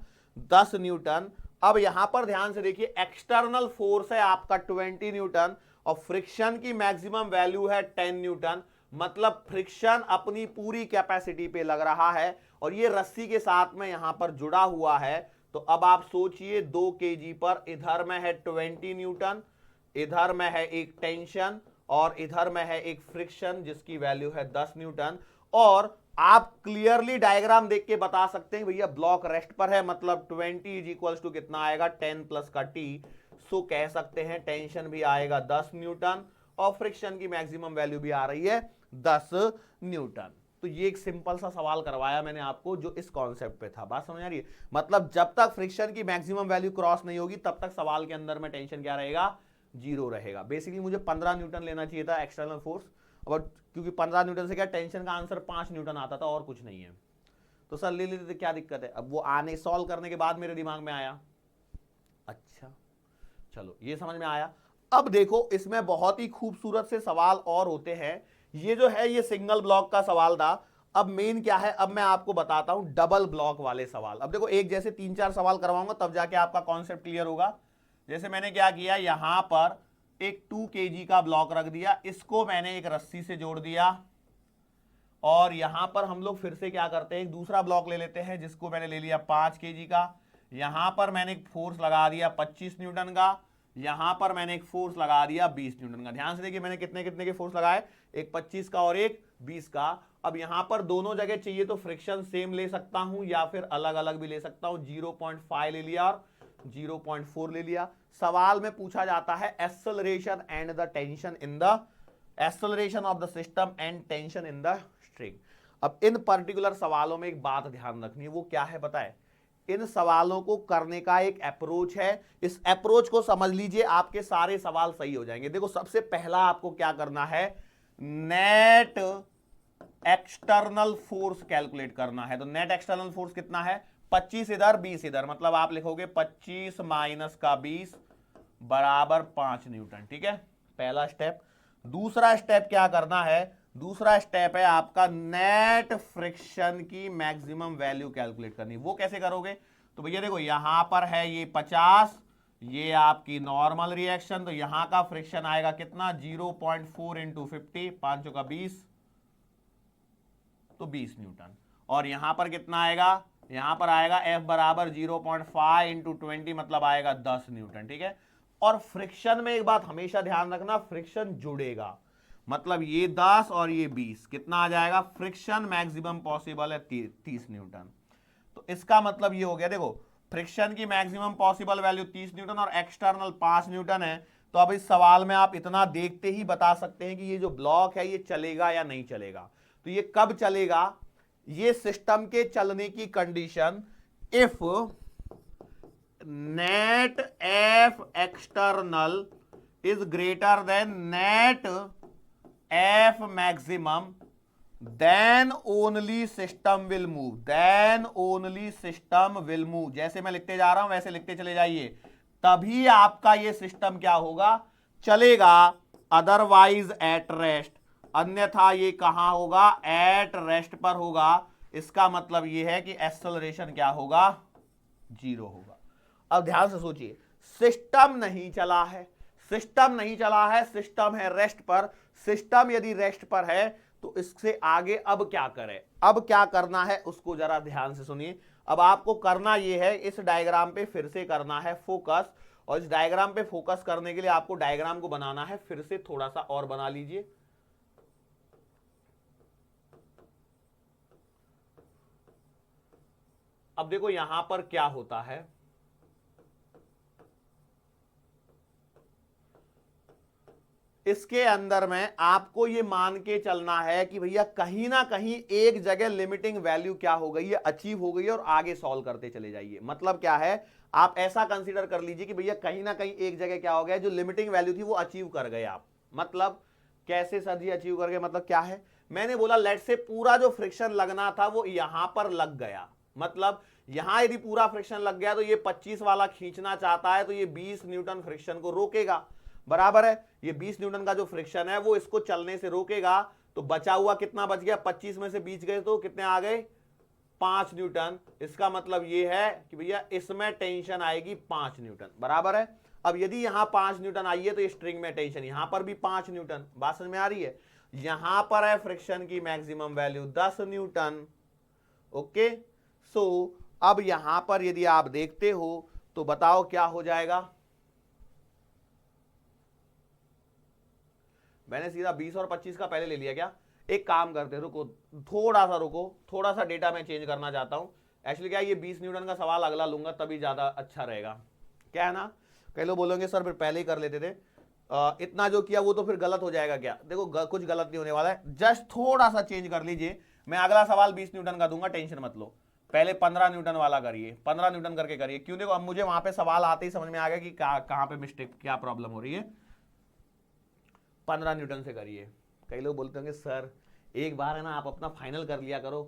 10 न्यूटन। अब यहां पर ध्यान से देखिए एक्सटर्नल फोर्स है आपका 20 न्यूटन और फ्रिक्शन की मैक्सिमम वैल्यू है 10 न्यूटन, मतलब फ्रिक्शन अपनी पूरी कैपेसिटी पे लग रहा है और ये रस्सी के साथ में यहां पर जुड़ा हुआ है। तो अब आप सोचिए 2 kg पर इधर में है 20 न्यूटन, इधर में है एक टेंशन और इधर में है एक फ्रिक्शन जिसकी वैल्यू है 10 न्यूटन। और आप क्लियरली डायग्राम देख के बता सकते हैं भैया ब्लॉक रेस्ट पर है, मतलब 20 इज इक्वल्स टू कितना आएगा 10 प्लस का टी, सो कह सकते हैं टेंशन भी आएगा 10 न्यूटन और फ्रिक्शन की मैक्सिमम वैल्यू भी आ रही है 10 न्यूटन। तो ये एक सिंपल सा सवाल करवाया मैंने आपको जो इस कॉन्सेप्ट पे था, बात समझ आ रही है, मतलब जब तक फ्रिक्शन की मैक्सिमम वैल्यू क्रॉस नहीं होगी तब तक सवाल के अंदर में टेंशन क्या रहेगा 0 रहेगा। बेसिकली मुझे 15 न्यूटन लेना चाहिए था एक्सटर्नल फोर्स, और क्योंकि 15 न्यूटन से क्या टेंशन का आंसर 5 न्यूटन आता था और कुछ नहीं है, तो सर ले लेते क्या दिक्कत है। अब वो आने सॉल्व करने के बाद मेरे दिमाग में आया, अच्छा चलो ये समझ में आया। अब देखो इसमें बहुत ही खूबसूरत से सवाल और होते हैं, ये जो है ये सिंगल ब्लॉक का सवाल था। अब मेन क्या है, अब मैं आपको बताता हूं डबल ब्लॉक वाले सवाल। अब देखो एक जैसे 3-4 सवाल करवाऊंगा तब जाके आपका कॉन्सेप्ट क्लियर होगा। जैसे मैंने क्या किया, यहां पर एक 2 kg का ब्लॉक रख दिया, इसको मैंने एक रस्सी से जोड़ दिया और यहां पर हम लोग फिर से क्या करते हैं एक दूसरा ब्लॉक ले लेते हैं जिसको मैंने ले लिया 5 kg का, यहां पर मैंने एक फोर्स लगा दिया 25 न्यूटन का, यहां पर मैंने एक फोर्स लगा दिया 20 न्यूटन का। ध्यान से देखिए मैंने कितने कितने के फोर्स लगाए, एक 25 का और एक 20 का। अब यहां पर दोनों जगह चाहिए तो फ्रिक्शन सेम ले सकता हूं या फिर अलग अलग भी ले सकता हूं, 0.5 ले लिया और 0.4 ले लिया। सवाल में पूछा जाता है acceleration and the tension in the acceleration of the system and tension in the string. अब इन पर्टिकुलर सवालों में एक बात ध्यान रखनी है, वो क्या है पता है, इन सवालों को करने का एक अप्रोच है, इस अप्रोच को समझ लीजिए आपके सारे सवाल सही हो जाएंगे। देखो सबसे पहला आपको क्या करना है, नेट एक्सटर्नल फोर्स कैलकुलेट करना है। तो नेट एक्सटर्नल फोर्स कितना है, 25 इधर 20 इधर, मतलब आप लिखोगे 25 माइनस का 20 बराबर 5 न्यूटन, ठीक है, पहला स्टेप। दूसरा स्टेप क्या करना है, दूसरा स्टेप है आपका नेट फ्रिक्शन की मैक्सिमम वैल्यू कैलकुलेट करनी। वो कैसे करोगे, तो भैया देखो यहां पर है ये 50, ये आपकी नॉर्मल रिएक्शन, तो यहां का फ्रिक्शन आएगा कितना 0.4 इंटू 50, 5 का 20, तो 20 न्यूटन। और यहां पर कितना आएगा, यहां पर आएगा F बराबर 0.5 इंटू 20, मतलब आएगा 10 न्यूटन, ठीक है। और फ्रिक्शन में एक बात हमेशा ध्यान रखना, फ्रिक्शन जुड़ेगा, मतलब ये 10 और ये 20 कितना आ जाएगा, फ्रिक्शन मैक्सिमम पॉसिबल है 30 न्यूटन। तो इसका मतलब ये हो गया, देखो फ्रिक्शन की मैक्सिमम पॉसिबल वैल्यू 30 न्यूटन और एक्सटर्नल 5 न्यूटन है। तो अब इस सवाल में आप इतना देखते ही बता सकते हैं कि ये जो ब्लॉक है ये चलेगा या नहीं चलेगा। तो ये कब चलेगा, ये सिस्टम के चलने की condition if net F external is greater than net F maximum, then only system will move, then only system will move. जैसे मैं लिखते जा रहा हूं वैसे लिखते चले जाइए, तभी आपका ये सिस्टम क्या होगा, चलेगा, अदरवाइज एट रेस्ट, अन्यथा ये कहां होगा, एट रेस्ट पर होगा। इसका मतलब ये है कि एक्सेलरेशन क्या होगा, 0 होगा। अब ध्यान से सोचिए, सिस्टम नहीं चला है, सिस्टम नहीं चला है, सिस्टम है रेस्ट पर। सिस्टम यदि रेस्ट पर है तो इससे आगे अब क्या करें, अब क्या करना है उसको जरा ध्यान से सुनिए। अब आपको करना यह है, इस डायग्राम पे फिर से करना है फोकस, और इस डायग्राम पे फोकस करने के लिए आपको डायग्राम को बनाना है, फिर से थोड़ा सा और बना लीजिए। अब देखो यहां पर क्या होता है, इसके अंदर में आपको ये मान के चलना है कि भैया कहीं ना कहीं एक जगह लिमिटिंग वैल्यू क्या हो गई है, अचीव हो गई है, और आगे सॉल्व करते चले जाइए। मतलब क्या है, आप ऐसा कंसीडर कर लीजिए कि भैया कहीं ना कहीं एक जगह क्या हो गया, जो लिमिटिंग वैल्यू थी वो अचीव कर गए आप। मतलब कैसे सर जी अचीव कर गए, मतलब क्या है, मैंने बोला लेट से पूरा जो फ्रिक्शन लगना था वो यहां पर लग गया। मतलब यहां यदि पूरा फ्रिक्शन लग गया तो ये 25 वाला खींचना चाहता है तो ये 20 न्यूटन फ्रिक्शन को रोकेगा, बराबर है। ये 20 न्यूटन का जो फ्रिक्शन है वो इसको चलने से रोकेगा। तो बचा हुआ कितना बच गया, 25 में से 20 गए तो कितने आ गए, 5 न्यूटन। इसका मतलब ये है कि भैया इसमें टेंशन आएगी 5 न्यूटन, बराबर है। अब यदि यहां 5 न्यूटन आई है तो स्ट्रिंग में टेंशन यहां पर भी 5 न्यूटन। बात समझ में आ रही है। यहां पर है फ्रिक्शन की मैक्सिमम वैल्यू 10 न्यूटन। ओके, सो अब यहां पर यदि आप देखते हो तो बताओ क्या हो जाएगा। मैंने सीधा 20 और 25 का पहले ले लिया क्या, एक काम करते, रुको थोड़ा सा, रुको थोड़ा सा डेटा मैं चेंज करना चाहता हूं। एक्चुअली क्या, ये 20 न्यूटन का सवाल अगला लूंगा तभी ज्यादा अच्छा रहेगा। क्या है ना, कई लोग बोलेंगे सर फिर पहले ही कर लेते थे, इतना जो किया वो तो फिर गलत हो जाएगा क्या। देखो कुछ गलत नहीं होने वाला है, जस्ट थोड़ा सा चेंज कर लीजिए। मैं अगला सवाल 20 न्यूटन का दूंगा, टेंशन मत लो। पहले 15 न्यूटन वाला करिए, 15 न्यूटन करके करिए। क्यों, देखो अब मुझे वहां पे सवाल आते ही समझ में आ गया कि कहां पे मिस्टेक, क्या प्रॉब्लम हो रही है। 15 न्यूटन से करिए। कई लोग बोलते होंगे सर एक बार है ना आप अपना फाइनल कर लिया करो,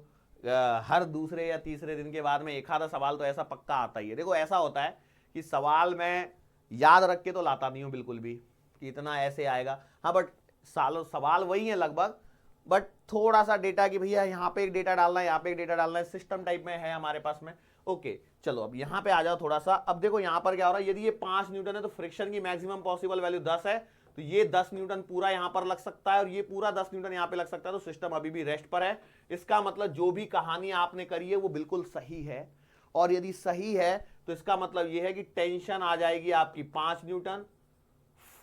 हर दूसरे या तीसरे दिन के बाद में एक आधा सवाल तो ऐसा पक्का आता ही है। देखो ऐसा होता है कि सवाल मैं याद रख के तो लाता नहीं हूं बिल्कुल भी कि इतना ऐसे आएगा, हाँ बट सालों सवाल वही है लगभग, बट थोड़ा सा डेटा कि भैया यहाँ पे एक डेटा डालना है, यहाँ पे एक डेटा डालना है, सिस्टम टाइप में है हमारे पास में। ओके चलो अब यहाँ पे आ जाओ थोड़ा सा। अब देखो यहाँ पर क्या हो रहा है, यदि ये 5 न्यूटन है तो फ्रिक्शन की मैक्सिमम पॉसिबल वैल्यू 10 है, तो ये 10 न्यूटन पूरा यहां पर लग सकता है और ये पूरा 10 न्यूटन यहां पे लग सकता है। तो सिस्टम अभी भी रेस्ट पर है। इसका मतलब जो भी कहानी आपने करी है वो बिल्कुल सही है, और यदि सही है तो इसका मतलब ये है कि टेंशन आ जाएगी आपकी 5 newton,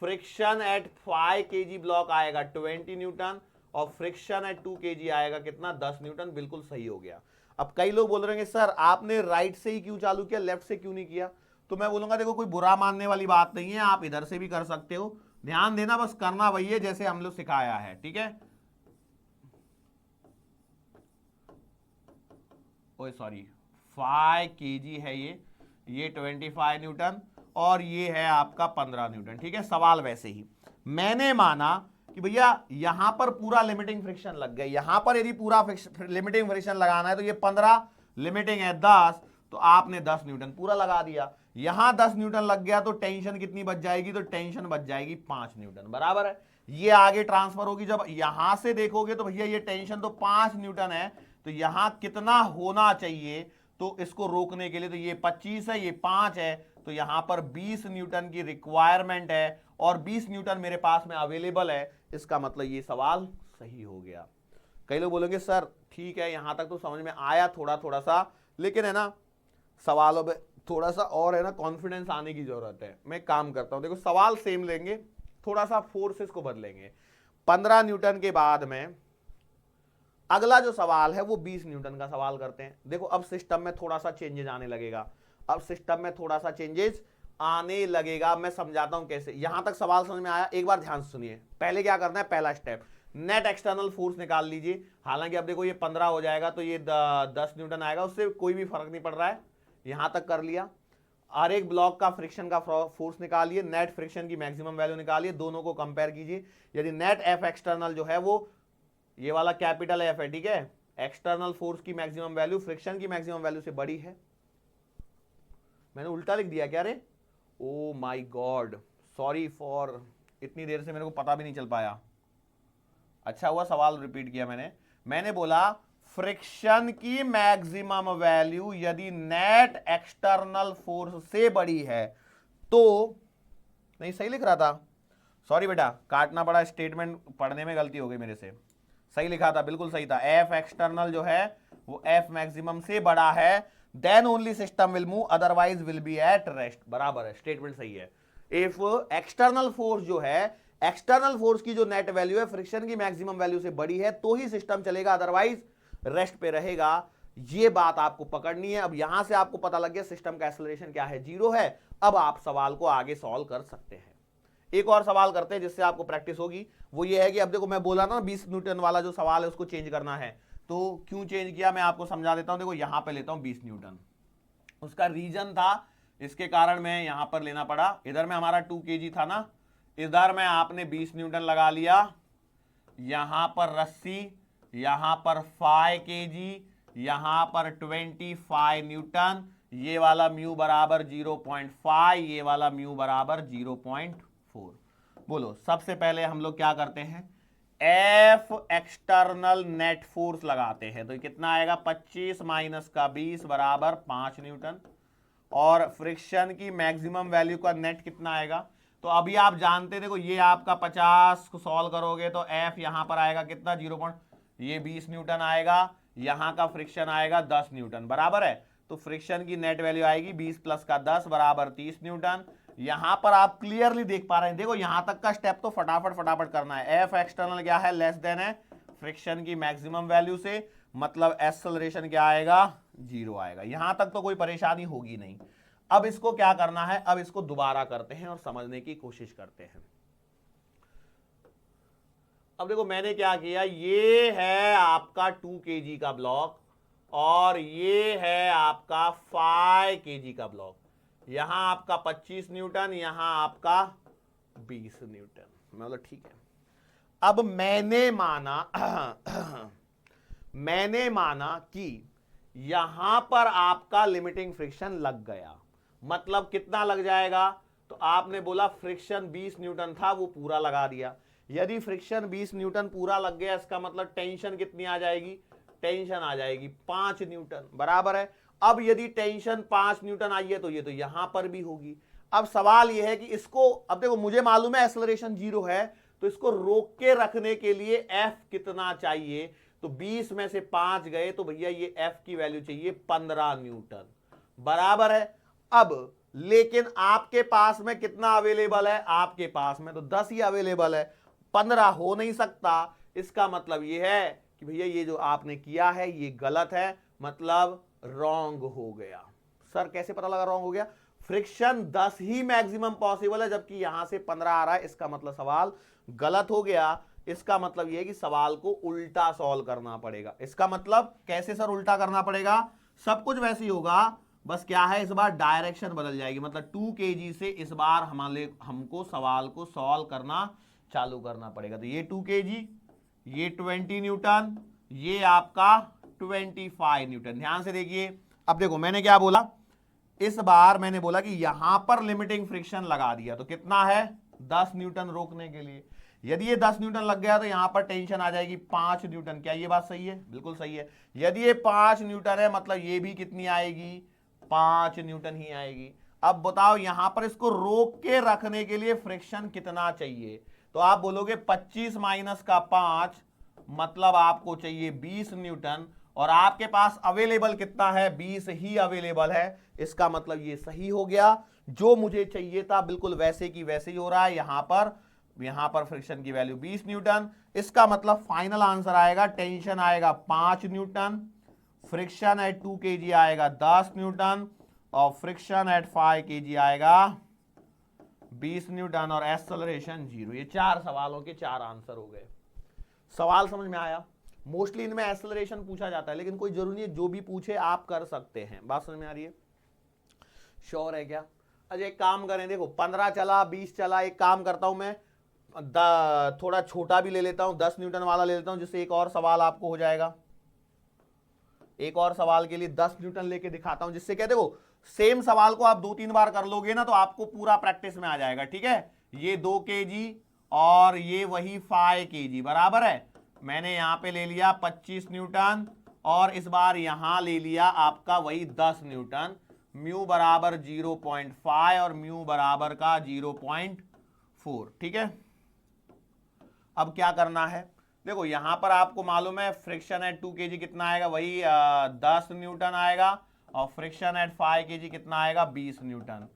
friction at 5 kg block आएगा 20 न्यूटन, और फ्रिक्शन एट 2 kg आएगा कितना, 10 न्यूटन। बिल्कुल सही हो गया। अब कई लोग बोल रहे हैं सर आपने राइट से ही क्यों चालू किया, लेफ्ट से क्यों नहीं किया। तो मैं बोलूंगा देखो कोई बुरा मानने वाली बात नहीं है, आप इधर से भी कर सकते हो। ध्यान देना, बस करना वही है जैसे हम लोग सिखाया है, ठीक है। ओए सॉरी 5 kg है ये 25 न्यूटन और ये है आपका 15 न्यूटन, ठीक है। सवाल वैसे ही मैंने माना कि भैया यहां पर पूरा लिमिटिंग फ्रिक्शन लग गया, यहां पर यदि पूरा लिमिटिंग फ्रिक्शन लगाना है तो ये 15, लिमिटिंग है 10, तो आपने 10 न्यूटन पूरा लगा दिया। यहां 10 न्यूटन लग गया तो टेंशन कितनी बच जाएगी, तो टेंशन बच जाएगी 5 न्यूटन, बराबर है। ये आगे ट्रांसफर होगी, जब यहां से देखोगे तो भैया ये टेंशन तो 5 न्यूटन है, तो यहां कितना होना चाहिए तो इसको रोकने के लिए, तो ये 25 है, ये 5 है, तो यहां पर 20 न्यूटन की रिक्वायरमेंट है और 20 न्यूटन मेरे पास में अवेलेबल है। इसका मतलब ये सवाल सही हो गया। कई लोग बोलेंगे सर ठीक है यहां तक तो समझ में आया थोड़ा थोड़ा सा, लेकिन है ना सवालों में थोड़ा सा और है ना कॉन्फिडेंस आने की जरूरत है। मैं एक काम करता हूं, देखो सवाल सेम लेंगे, थोड़ा सा फोर्सेस को बदलेंगे। 15 न्यूटन के बाद में अगला जो सवाल है वो 20 न्यूटन का सवाल करते हैं। देखो अब सिस्टम में थोड़ा सा चेंजेस आने लगेगा, अब सिस्टम में थोड़ा सा चेंजेस आने लगेगा। मैं समझाता हूं कैसे। यहां तक सवाल समझ में आया? एक बार ध्यान से सुनिए। पहले क्या करना है, पहला स्टेप नेट एक्सटर्नल फोर्स निकाल लीजिए। हालांकि अब देखो ये 15 हो जाएगा तो ये 10 न्यूटन आएगा, उससे कोई भी फर्क नहीं पड़ रहा है। यहां तक कर लिया। हर एक ब्लॉक का फ्रिक्शन का फोर्स निकालिए, नेट फ्रिक्शन की मैक्सिमम वैल्यू निकालिए, दोनों को कंपेयर कीजिए। यदि नेट एफ एक्सटर्नल जो है वो ये वाला कैपिटल एफ है, ठीक है, एक्सटर्नल फोर्स की मैक्सिमम वैल्यू फ्रिक्शन की मैक्सिमम वैल्यू से बड़ी है। मैंने उल्टा लिख दिया क्या रे? Oh my God, sorry for, इतनी देर से मेरे को पता भी नहीं चल पाया। अच्छा हुआ सवाल रिपीट किया मैंने बोला फ्रिक्शन की मैक्सिमम वैल्यू यदि नेट एक्सटर्नल फोर्स से बड़ी है तो, नहीं सही लिख रहा था, सॉरी बेटा, काटना पड़ा, स्टेटमेंट पढ़ने में गलती हो गई मेरे से। सही लिखा था, बिल्कुल सही था। एफ एक्सटर्नल जो है वो एफ मैक्सिमम से बड़ा है, then only system will move, otherwise will be at rest. बराबर है, स्टेटमेंट सही है। इफ एक्सटर्नल फोर्स जो है, एक्सटर्नल फोर्स की जो नेट वैल्यू है फ्रिक्शन की मैक्सिमम वैल्यू से बड़ी है तो ही सिस्टम चलेगा, अदरवाइज रेस्ट पे रहेगा। ये बात आपको पकड़नी है। अब यहां से आपको पता लग गया सिस्टम का एक्सेलरेशन क्या है, 0 है। अब आप सवाल को आगे सॉल्व कर सकते हैं। एक और सवाल करते हैं जिससे आपको प्रैक्टिस होगी। वो ये है कि अब देखो मैं बोला ना 20 न्यूटन वाला जो सवाल है उसको चेंज करना है, तो क्यों चेंज किया मैं आपको समझा देता हूं। देखो यहां पे लेता हूं 20 न्यूटन, उसका रीजन था, इसके कारण मैं यहां पर लेना पड़ा। इधर में हमारा 2 kg था ना, इधर में आपने 20 न्यूटन लगा लिया, यहां पर रस्सी, यहां पर 5 kg, यहां पर 25 न्यूटन, ये वाला म्यू बराबर 0.5, ये वाला म्यू बराबर 0.4। बोलो सबसे पहले हम लोग क्या करते हैं, एफ एक्सटर्नल नेट फोर्स लगाते हैं। तो कितना आएगा, 25 माइनस का 20 बराबर 5 न्यूटन। और फ्रिक्शन की मैक्सिमम वैल्यू का नेट कितना आएगा, तो अभी आप जानते देखो ये आपका 50 को सॉल्व करोगे तो एफ यहां पर आएगा कितना, 0. ये 20 न्यूटन आएगा, यहां का फ्रिक्शन आएगा 10 न्यूटन, बराबर है। तो फ्रिक्शन की नेट वैल्यू आएगी 20 प्लस का 10 बराबर 30 न्यूटन। यहां पर आप क्लियरली देख पा रहे हैं, देखो यहां तक का स्टेप तो फटाफट करना है। एफ एक्सटर्नल क्या है, लेस देन है फ्रिक्शन की मैक्सिमम वैल्यू से, मतलब एक्सेलरेशन क्या आएगा, 0 आएगा। यहां तक तो कोई परेशानी होगी नहीं। अब इसको क्या करना है, अब इसको दोबारा करते हैं और समझने की कोशिश करते हैं। अब देखो मैंने क्या किया, ये है आपका 2 kg का ब्लॉक और ये है आपका 5 kg का ब्लॉक। यहां आपका 25 न्यूटन, यहां आपका 20 न्यूटन, मतलब ठीक है। अब मैंने माना कि यहां पर आपका लिमिटिंग फ्रिक्शन लग गया, मतलब कितना लग जाएगा, तो आपने बोला फ्रिक्शन 20 न्यूटन था वो पूरा लगा दिया। यदि फ्रिक्शन 20 न्यूटन पूरा लग गया इसका मतलब टेंशन कितनी आ जाएगी, टेंशन आ जाएगी 5 न्यूटन, बराबर है। अब यदि टेंशन 5 न्यूटन आई है तो ये तो यहां पर भी होगी। अब सवाल यह है कि इसको, अब देखो मुझे मालूम है एक्सेलरेशन 0 है, तो इसको रोक के रखने के लिए एफ कितना चाहिए, तो 20 में से 5 गए तो भैया ये एफ की वैल्यू चाहिए 15 न्यूटन, बराबर है। अब लेकिन आपके पास में कितना अवेलेबल है, आपके पास में तो 10 ही अवेलेबल है, 15 हो नहीं सकता। इसका मतलब यह है कि भैया ये जो आपने किया है ये गलत है, मतलब रॉन्ग हो गया। सर कैसे पता लगा रॉन्ग हो गया, फ्रिक्शन 10 ही मैक्सिमम पॉसिबल है जबकि यहां से 15 आ रहा है, इसका मतलब सवाल गलत हो गया। इसका मतलब यह है कि सवाल को उल्टा सॉल्व करना पड़ेगा। इसका मतलब कैसे सर उल्टा करना पड़ेगा, सब कुछ वैसे ही होगा, बस क्या है इस बार डायरेक्शन बदल जाएगी, मतलब 2 kg से इस बार हमको सवाल को सॉल्व करना चालू करना पड़ेगा। तो ये 2 kg, ये 20 न्यूटन, ये आपका 25 न्यूटन। ध्यान से देखिए, अब देखो मैंने क्या बोला, इस बार मैंने बोला कि यहां पर लिमिटिंग फ्रिक्शन लगा दिया तो कितना है 10 न्यूटन रोकने के लिए। यदि ये 10 न्यूटन लग गया तो यहां पर टेंशन आ जाएगी 5 न्यूटन। क्या ये बात सही है, बिल्कुल सही है। यदि ये 5 न्यूटन है मतलब ये भी कितनी आएगी, 5 न्यूटन ही आएगी। अब बताओ यहां पर इसको रोक के रखने के लिए फ्रिक्शन कितना चाहिए, तो आप बोलोगे 25 माइनस का 5 मतलब आपको चाहिए 20 न्यूटन, और आपके पास अवेलेबल कितना है, 20 ही अवेलेबल है। इसका मतलब ये सही हो गया, जो मुझे चाहिए था बिल्कुल वैसे की वैसे ही हो रहा है। यहां पर फ्रिक्शन की वैल्यू 20 न्यूटन। इसका मतलब फाइनल आंसर आएगा, टेंशन आएगा 5 न्यूटन, फ्रिक्शन एट 2 kg आएगा 10 न्यूटन, और फ्रिक्शन एट 5 kg आएगा 20 न्यूटन, और एक्सेलरेशन 0। ये 4 सवालों के 4 आंसर हो गए। सवाल समझ में आया? मोस्टली इनमें एक्सेलरेशन पूछा जाता है, लेकिन कोई जरूरी नहीं है, जो भी पूछे आप कर सकते हैं। बात समझ में आ रही है? श्योर है क्या? अच्छा एक काम करें, देखो 15 चला, 20 चला, एक काम करता हूं मैं, थोड़ा छोटा भी ले लेता हूं, 10 न्यूटन वाला ले लेता हूं, जिससे एक और सवाल आपको हो जाएगा। एक और सवाल के लिए 10 न्यूटन लेके दिखाता हूं, जिससे क्या, देखो सेम सवाल को आप 2-3 बार कर लोगे ना, तो आपको पूरा प्रैक्टिस में आ जाएगा। ठीक है, ये 2 kg और ये वही 5 kg बराबर है। मैंने यहां पे ले लिया 25 न्यूटन, और इस बार यहां ले लिया आपका वही 10 न्यूटन। म्यू बराबर 0.5 और म्यू बराबर का 0.4। ठीक है, अब क्या करना है, देखो यहां पर आपको मालूम है फ्रिक्शन एट 2 kg कितना आएगा, वही 10 न्यूटन आएगा, और फ्रिक्शन एट 5 kg कितना आएगा, 20 न्यूटन।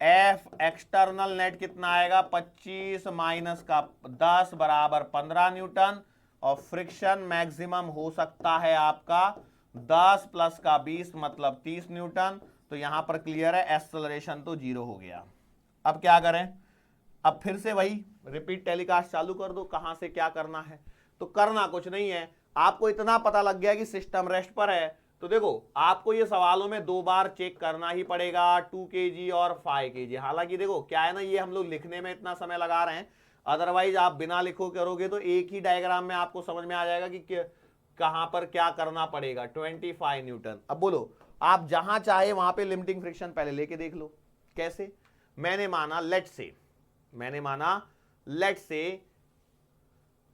एफ एक्सटर्नल नेट कितना आएगा, 25 माइनस का 10 बराबर 15 न्यूटन, और फ्रिक्शन मैक्सिमम हो सकता है आपका 10 प्लस का 20 मतलब 30 न्यूटन। तो यहां पर क्लियर है, एक्सेलरेशन तो 0 हो गया। अब क्या करें, अब फिर से वही रिपीट टेलीकास्ट चालू कर दो। कहां से क्या करना है, तो करना कुछ नहीं है, आपको इतना पता लग गया कि सिस्टम रेस्ट पर है, तो देखो आपको ये सवालों में 2 बार चेक करना ही पड़ेगा, 2 kg और 5 kg। हालांकि देखो क्या है ना, ये हम लोग लिखने में इतना समय लगा रहे हैं, अदरवाइज आप बिना लिखो करोगे तो एक ही डायग्राम में आपको समझ में आ जाएगा कि कहां पर क्या करना पड़ेगा। 25 न्यूटन। अब बोलो, आप जहां चाहे वहां पे लिमिटिंग फ्रिक्शन पहले लेके देख लो। कैसे? मैंने माना लेट से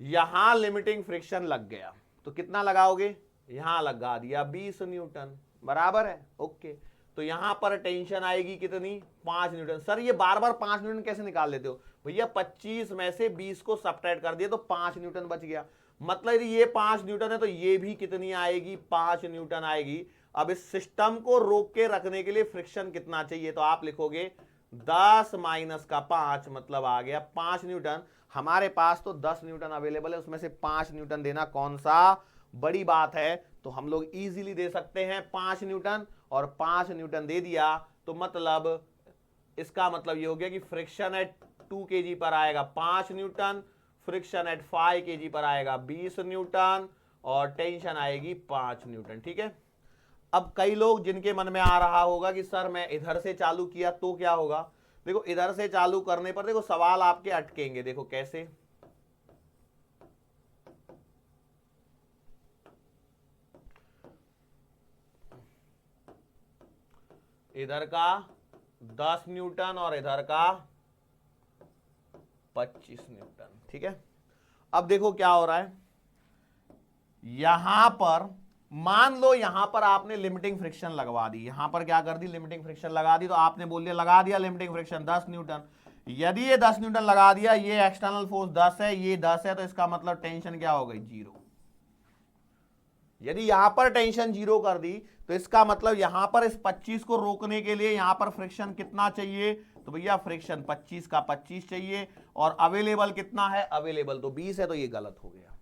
यहां लिमिटिंग फ्रिक्शन लग गया, तो कितना लगाओगे, यहां लगा दिया 20 न्यूटन बराबर है। ओके, तो यहां पर टेंशन आएगी कितनी, 5 न्यूटन। सर ये बार बार 5 न्यूटन कैसे निकाल लेते हो? भैया 25 में से 20 को सब्ट्रैक्ट कर दिया तो 5 न्यूटन बच गया। मतलब ये 5 न्यूटन है, तो ये भी कितनी आएगी, 5 न्यूटन आएगी। अब इस सिस्टम को रोक के रखने के लिए फ्रिक्शन कितना चाहिए, तो आप लिखोगे 10 माइनस का 5 मतलब आ गया 5 न्यूटन। हमारे पास तो 10 न्यूटन अवेलेबल है, उसमें से 5 न्यूटन देना कौन सा बड़ी बात है, तो हम लोग इजीली दे सकते हैं 5 न्यूटन, और 5 न्यूटन दे दिया तो मतलब इसका मतलब ये हो गया कि फ्रिक्शन एट 2 kg पर आएगा 5 न्यूटन, फ्रिक्शन एट 5 kg पर आएगा 20 न्यूटन, और टेंशन आएगी 5 न्यूटन। ठीक है, अब कई लोग जिनके मन में आ रहा होगा कि सर मैं इधर से चालू किया तो क्या होगा, देखो इधर से चालू करने पर देखो सवाल आपके अटकेंगे। देखो कैसे, इधर का 10 न्यूटन और इधर का 25 न्यूटन। ठीक है, अब देखो क्या हो रहा है, यहां पर मान लो यहां पर आपने लिमिटिंग फ्रिक्शन लगवा दी, यहां पर क्या कर दी, लिमिटिंग फ्रिक्शन लगा दी, तो आपने बोल दिया लगा दिया लिमिटिंग फ्रिक्शन 10 न्यूटन। यदि ये 10 न्यूटन लगा दिया, ये एक्सटर्नल फोर्स 10 है, ये 10 है, तो इसका मतलब टेंशन क्या हो गई, 0। यदि यहां पर टेंशन 0 कर दी, तो इसका मतलब यहां पर इस 25 को रोकने के लिए यहां पर फ्रिक्शन कितना चाहिए, तो भैया फ्रिक्शन 25 का 25 चाहिए, और अवेलेबल कितना है, अवेलेबल तो 20 है, तो ये गलत हो गया।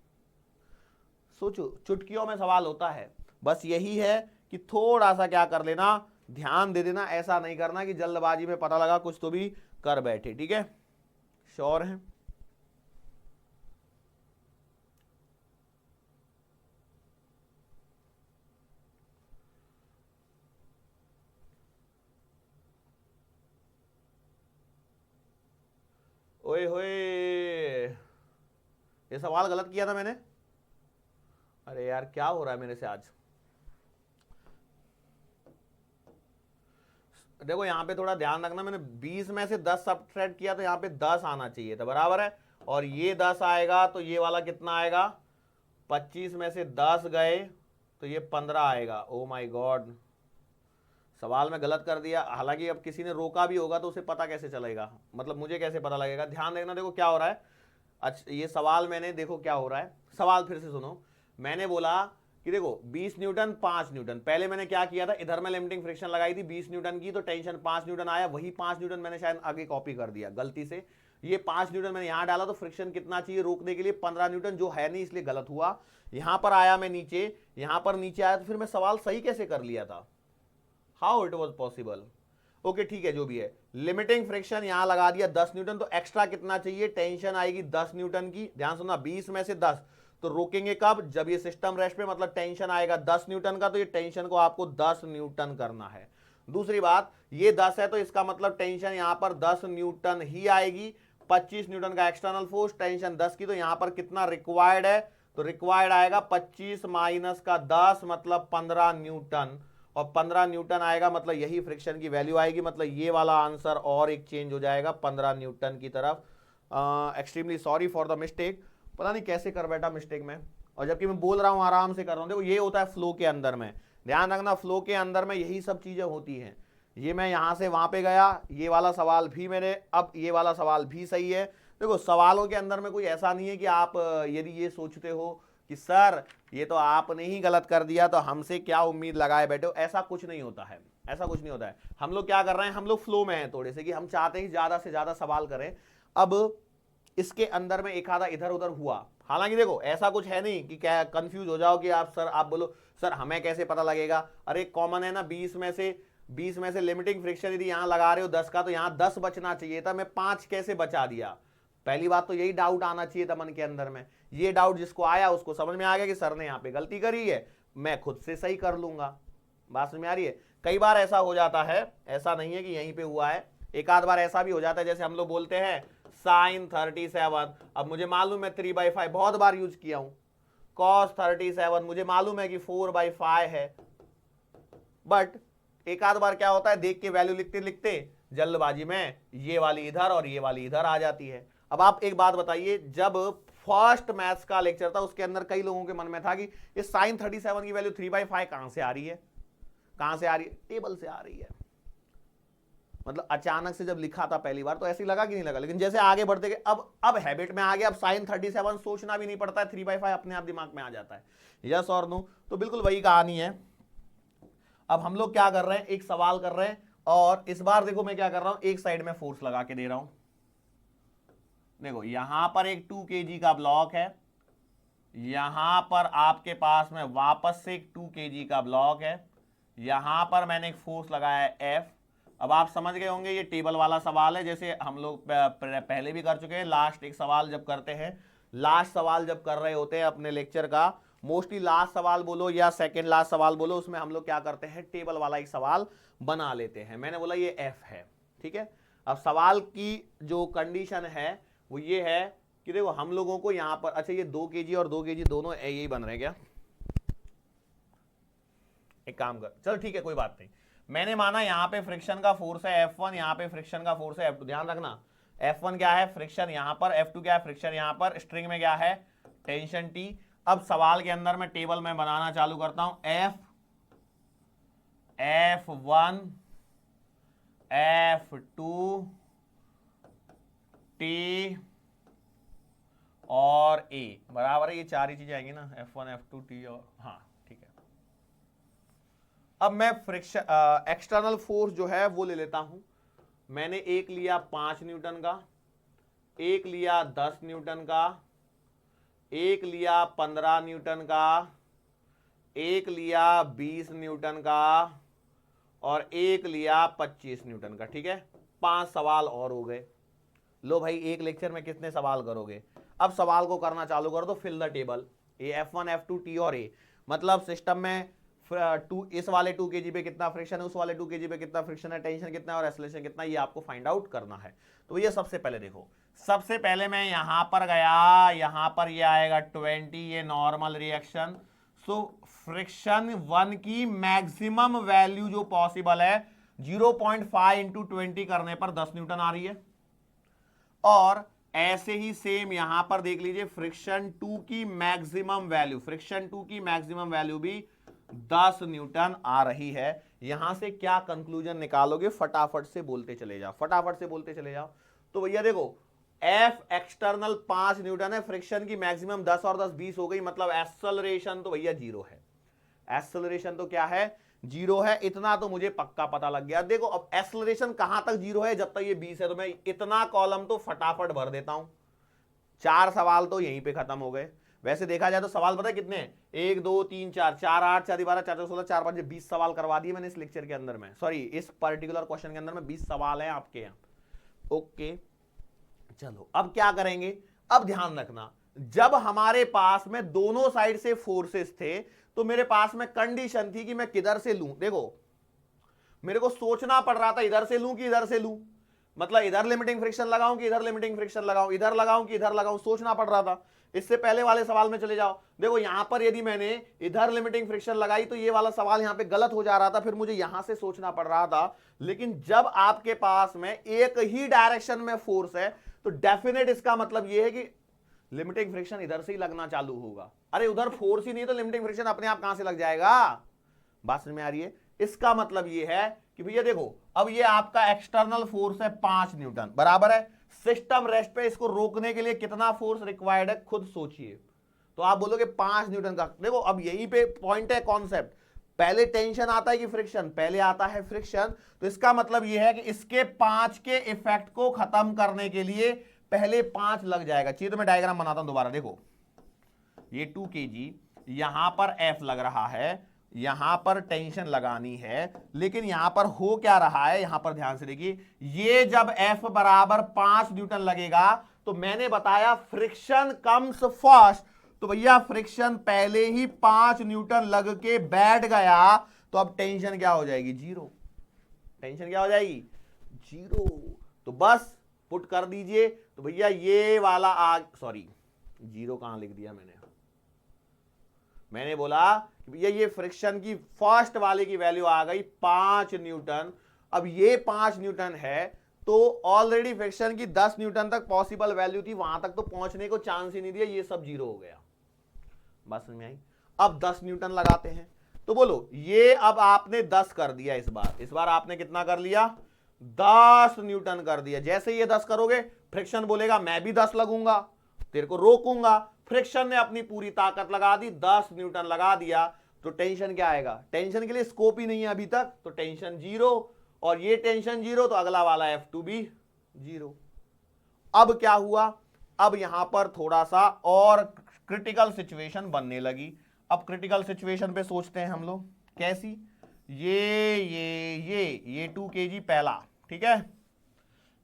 सोचो, चुटकियों में सवाल होता है, बस यही है कि थोड़ा सा क्या कर लेना, ध्यान दे देना, ऐसा नहीं करना कि जल्दबाजी में पता लगा कुछ तो भी कर बैठे। ठीक है, श्योर है? ओए होए, ये सवाल गलत किया था मैंने। अरे यार क्या हो रहा है मेरे से आज। देखो यहां पे थोड़ा ध्यान रखना, मैंने 20 में से 10 सब्ट्रैक्ट किया, तो यहां पे 10 आना चाहिए था बराबर है, और ये 10 आएगा तो ये वाला कितना आएगा, 25 में से 10 गए तो ये 15 आएगा। ओ माय गॉड, सवाल में गलत कर दिया। हालांकि अब किसी ने रोका भी होगा तो उसे पता कैसे चलेगा, मतलब मुझे कैसे पता लगेगा। ध्यान देखना, देखो क्या हो रहा है। अच्छा ये सवाल मैंने, देखो क्या हो रहा है, सवाल फिर से सुनो। मैंने बोला कि देखो 20 न्यूटन 5 न्यूटन, पहले मैंने क्या किया था, इधर में लिमिटिंग फ्रिक्शन लगाई थी 20 न्यूटन की, तो टेंशन 5 न्यूटन आया, वही 5 न्यूटन मैंने शायद आगे कॉपी कर दिया गलती से, ये 5 न्यूटन मैंने यहां डाला, तो फ्रिक्शन कितना चाहिए रोकने के लिए 15 न्यूटन, जो है नहीं इसलिए गलत हुआ। यहां पर आया मैं नीचे, यहां पर नीचे आया, तो फिर मैं सवाल सही कैसे कर लिया था, how it was possible. Okay ठीक है, जो भी है, लिमिटिंग फ्रिक्शन यहां लगा दिया 10 न्यूटन, तो एक्स्ट्रा कितना चाहिए, टेंशन आएगी 10 न्यूटन की, ध्यान सुनना 20 में से 10, तो रोकेंगे कब, जब ये सिस्टम रेस्ट पे, मतलब टेंशन आएगा 10 न्यूटन का, तो ये टेंशन को आपको 10 न्यूटन करना है। दूसरी बात, ये 10 है तो इसका मतलब टेंशन यहां पर 10 न्यूटन ही आएगी, 25 न्यूटन का एक्सटर्नल फोर्स, टेंशन 10 की, तो यहां पर कितना रिक्वायर्ड है, तो रिक्वायर्ड आएगा 25 माइनस का 10 मतलब 15 न्यूटन, और 15 न्यूटन आएगा, मतलब यही फ्रिक्शन की वैल्यू आएगी, मतलब ये वाला आंसर और एक चेंज हो जाएगा 15 न्यूटन की तरफ। Extremely sorry for the mistake, पता नहीं कैसे कर बैठा मिस्टेक में, और जबकि मैं बोल रहा हूं आराम से कर रहा हूं। देखो ये होता है फ्लो के अंदर में, ध्यान रखना फ्लो के अंदर में यही सब चीजें होती हैं। ये मैं यहां से वहां पे गया, ये वाला सवाल भी मेरे, अब ये वाला सवाल भी सही है। देखो सवालों के अंदर में कोई ऐसा नहीं है कि आप यदि ये सोचते हो कि सर ये तो आपने ही गलत कर दिया तो हमसे क्या उम्मीद लगाए बैठे हो, ऐसा कुछ नहीं होता है, ऐसा कुछ नहीं होता है। हम लोग क्या कर रहे हैं, हम लोग फ्लो में हैं थोड़े से, कि हम चाहते हैं ज्यादा से ज्यादा सवाल करें। अब इसके अंदर में एक आधा इधर उधर हुआ, हालांकि देखो ऐसा कुछ है नहीं कि क्या कंफ्यूज हो जाओ कि आप सर, आप बोलो सर हमें कैसे पता लगेगा, अरे कॉमन है ना, 20 में से लिमिटिंग फ्रिक्शन यदि यहां लगा रहे हो 10 का, तो यहां 10 बचना चाहिए था, मैं 5 कैसे बचा दिया। पहली बात तो यही डाउट आना चाहिए था मन के अंदर में। ये डाउट जिसको आया उसको समझ में आ गया कि सर ने यहाँ पे गलती करी है, मैं खुद से सही कर लूंगा। बात समझ में आ रही है। कई बार ऐसा हो जाता है, ऐसा नहीं है कि यहीं पे हुआ है, एक आध बार ऐसा भी हो जाता है, जैसे हम लोग बोलते हैं साइन 37, अब मुझे मालूम है 3/5 बहुत बार यूज किया हूं, कॉस 37 मुझे मालूम है कि 4/5 है, बट एक आध बार क्या होता है, देख के वैल्यू लिखते लिखते जल्दबाजी में ये वाली इधर और ये वाली इधर आ जाती है। अब आप एक बात बताइए, जब फर्स्ट मैथ्स का लेक्चर था उसके अंदर कई लोगों के मन में था कि इस साइन 37 की वैल्यू 3/5 कहां से आ रही है, कहां से आ रही है, टेबल से आ रही है। मतलब अचानक से जब लिखा था पहली बार तो ऐसे लगा कि नहीं लगा, लेकिन जैसे आगे बढ़ते गए अब हैबिट में आ गया, अब साइन 37 सोचना भी नहीं पड़ता है, 3/5 अपने आप दिमाग में आ जाता है, यस और नो। तो बिल्कुल वही कहानी है। अब हम लोग क्या कर रहे हैं, एक सवाल कर रहे हैं, और इस बार देखो मैं क्या कर रहा हूं, एक साइड में फोर्स लगा के दे रहा हूं। देखो यहां पर एक 2 kg का ब्लॉक है, यहां पर आपके पास में वापस से एक 2 kg का ब्लॉक है, यहां पर मैंने एक फोर्स लगाया है F। अब आप समझ गए होंगे ये टेबल वाला सवाल है, जैसे हम लोग पहले भी कर चुके हैं। लास्ट एक सवाल जब करते हैं, लास्ट सवाल जब कर रहे होते हैं अपने लेक्चर का, मोस्टली लास्ट सवाल बोलो या सेकंड लास्ट सवाल बोलो, उसमें हम लोग क्या करते हैं, टेबल वाला एक सवाल बना लेते हैं। मैंने बोला ये F है, ठीक है। अब सवाल की जो कंडीशन है वो ये है कि देखो हम लोगों को यहां पर, अच्छा ये 2 kg और 2 kg दोनों यही बन रहे हैं क्या, एक काम कर, चल ठीक है कोई बात नहीं। मैंने माना यहां पे फ्रिक्शन का फोर्स है F1, यहां पे फ्रिक्शन का फोर्स है F2। ध्यान रखना F1 क्या है, फ्रिक्शन यहां पर, F2 क्या है, फ्रिक्शन यहां पर, स्ट्रिंग में क्या है, टेंशन T। अब सवाल के अंदर में टेबल में बनाना चालू करता हूं, F1 F2 T और A बराबर है, ये चार ही चीजें आएंगी ना, F1 F2 T और, हाँ ठीक है। अब मैं फ्रिक्शन एक्सटर्नल फोर्स जो है वो ले लेता हूं। मैंने एक लिया 5 न्यूटन का, एक लिया 10 न्यूटन का, एक लिया 15 न्यूटन का, एक लिया 20 न्यूटन का, और एक लिया 25 न्यूटन का, ठीक है। 5 सवाल और हो गए। लो भाई एक लेक्चर में कितने सवाल करोगे, अब सवाल को करना चालू कर दो, फिल द टेबल। ये F1 F2 T और A, मतलब सिस्टम में इस वाले 2 kg पे कितना फ्रिक्शन है, उस वाले 2 kg पे कितना फ्रिक्शन है, टेंशन कितना है और एक्सेलरेशन कितना है, ये आपको फाइंड आउट करना है। तो ये सबसे पहले देखो, सबसे पहले मैं यहां पर गया, यहां पर ये आएगा 20, ये नॉर्मल रिएक्शन। सो फ्रिक्शन 1 की मैक्सिमम वैल्यू जो पॉसिबल है 0.5 इंटू 20 करने पर 10 न्यूटन आ रही है। और ऐसे ही सेम यहां पर देख लीजिए, फ्रिक्शन 2 की मैक्सिमम वैल्यू, फ्रिक्शन 2 की मैक्सिमम वैल्यू भी 10 न्यूटन आ रही है। यहां से क्या कंक्लूजन निकालोगे, फटाफट से बोलते चले जाओ, फटाफट से बोलते चले जाओ। तो भैया देखो F एक्सटर्नल 5 न्यूटन है, फ्रिक्शन की मैक्सिमम 10 और 10 20 हो गई, मतलब एक्सेलरेशन तो भैया 0 है। एक्सेलरेशन तो क्या है, 0 है। इतना तो मुझे पक्का पता लग गया। देखो अब एक्सेलरेशन कहां तक 0 है, जब तक ये 20 है, तो मैं इतना कॉलम तो फटाफट भर देता हूं। 4 सवाल तो यहीं पे खत्म हो गए। वैसे देखा जाए तो सवाल पता है कितने हैं, 1 2 3 4, 4 8 4 12 4 16 4 5 20 सवाल करवा दिए मैंने इस लेक्चर के अंदर में, सॉरी इस पर्टिकुलर क्वेश्चन के अंदर में 20 सवाल हैं आपके यहाँ। ओके चलो अब क्या करेंगे, अब ध्यान रखना, जब हमारे पास में दोनों साइड से फोर्सेस थे तो मेरे पास में कंडीशन थी कि मैं किधर से लूं। देखो मेरे को सोचना पड़ रहा था इधर से लूं कि इधर से लूं, मतलब इधर लिमिटिंग फ्रिक्शन लगाऊं कि इधर लिमिटिंग फ्रिक्शन लगाऊं, इधर लगाऊं कि इधर लगाऊं, सोचना पड़ रहा था। इससे पहले वाले सवाल में चले जाओ, देखो यहां पर यदि मैंने इधर लिमिटिंग फ्रिक्शन लगाई तो ये वाला सवाल यहां पे गलत हो जा रहा था, फिर मुझे यहां से सोचना पड़ रहा था। लेकिन जब आपके पास में एक ही डायरेक्शन में फोर्स है तो डेफिनेट इसका मतलब यह है कि लिमिटिंग फ्रिक्शन इधर से ही लगना चालू होगा। अरे उधर फोर्स ही नहीं तो लिमिटिंग फ्रिक्शन अपने आप कहां से लग जाएगा, बात समझ में आ रही है। इसका मतलब यह है कि भैया देखो अब ये आपका एक्सटर्नल फोर्स है 5 न्यूटन, बराबर है। सिस्टम रेस्ट पे, इसको रोकने के लिए कितना फोर्स रिक्वायर्ड है खुद सोचिए। तो आप बोलोगे 5 न्यूटन का। देखो अब यहीं पे पॉइंट है, कॉन्सेप्ट, पहले टेंशन आता है कि फ्रिक्शन, पहले आता है फ्रिक्शन। तो इसका मतलब यह है कि इसके 5 के इफेक्ट को खत्म करने के लिए पहले 5 लग जाएगा। चाहिए तो मैं डायग्राम बनाता हूं दोबारा। देखो ये 2 kg, यहां पर F लग रहा है, यहां पर टेंशन लगानी है, लेकिन यहां पर हो क्या रहा है, यहां पर ध्यान से देखिए, ये जब F बराबर 5 न्यूटन लगेगा तो मैंने बताया फ्रिक्शन कम्स फर्स्ट। तो भैया फ्रिक्शन पहले ही 5 न्यूटन लग के बैठ गया तो अब टेंशन क्या हो जाएगी, 0। टेंशन क्या हो जाएगी, 0। तो बस पुट कर दीजिए। तो भैया ये वाला सॉरी 0 कहां लिख दिया मैंने बोला कि भैया ये फ्रिक्शन की फर्स्ट वाले की वैल्यू आ गई 5 न्यूटन। अब ये 5 न्यूटन है तो ऑलरेडी फ्रिक्शन की 10 न्यूटन तक पॉसिबल वैल्यू थी, वहां तक तो पहुंचने को चांस ही नहीं दिया, ये सब 0 हो गया। बात समझ में आई। अब 10 न्यूटन लगाते हैं। तो बोलो ये अब आपने 10 कर दिया, इस बार आपने कितना कर लिया, 10 न्यूटन कर दिया। जैसे ये 10 करोगे फ्रिक्शन बोलेगा मैं भी 10 लगूंगा, तेरे को रोकूंगा। फ्रिक्शन ने अपनी पूरी ताकत लगा दी, 10 न्यूटन लगा दिया, तो टेंशन क्या आएगा, टेंशन के लिए स्कोप ही नहीं है अभी तक, तो टेंशन 0, और ये टेंशन 0 तो अगला वाला F2 भी 0। अब क्या हुआ, अब यहां पर थोड़ा सा और क्रिटिकल सिचुएशन बनने लगी। अब क्रिटिकल सिचुएशन पे सोचते हैं हम लोग, कैसी, ये 2 kg पहला, ठीक है।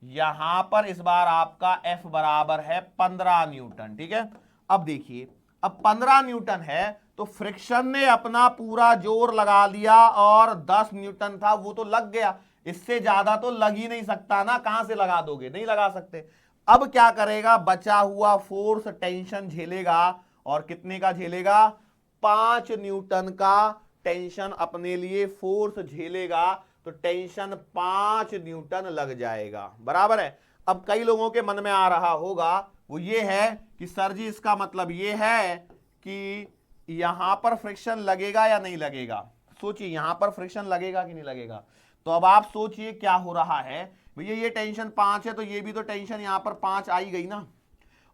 यहां पर इस बार आपका F बराबर है 15 न्यूटन, ठीक है। अब देखिए अब 15 न्यूटन है तो फ्रिक्शन ने अपना पूरा जोर लगा दिया और 10 न्यूटन था वो तो लग गया, इससे ज्यादा तो लग ही नहीं सकता ना, कहां से लगा दोगे, नहीं लगा सकते। अब क्या करेगा, बचा हुआ फोर्स टेंशन झेलेगा, और कितने का झेलेगा, 5 न्यूटन का टेंशन अपने लिए फोर्स झेलेगा, तो टेंशन 5 न्यूटन लग जाएगा, बराबर है। अब कई लोगों के मन में आ रहा होगा वो ये है कि सर जी इसका मतलब ये है कि यहां पर फ्रिक्शन लगेगा या नहीं लगेगा। सोचिए यहां पर फ्रिक्शन लगेगा कि नहीं लगेगा। तो अब आप सोचिए क्या हो रहा है, भैया ये टेंशन 5 है तो ये भी तो टेंशन यहां पर 5 आई गई ना।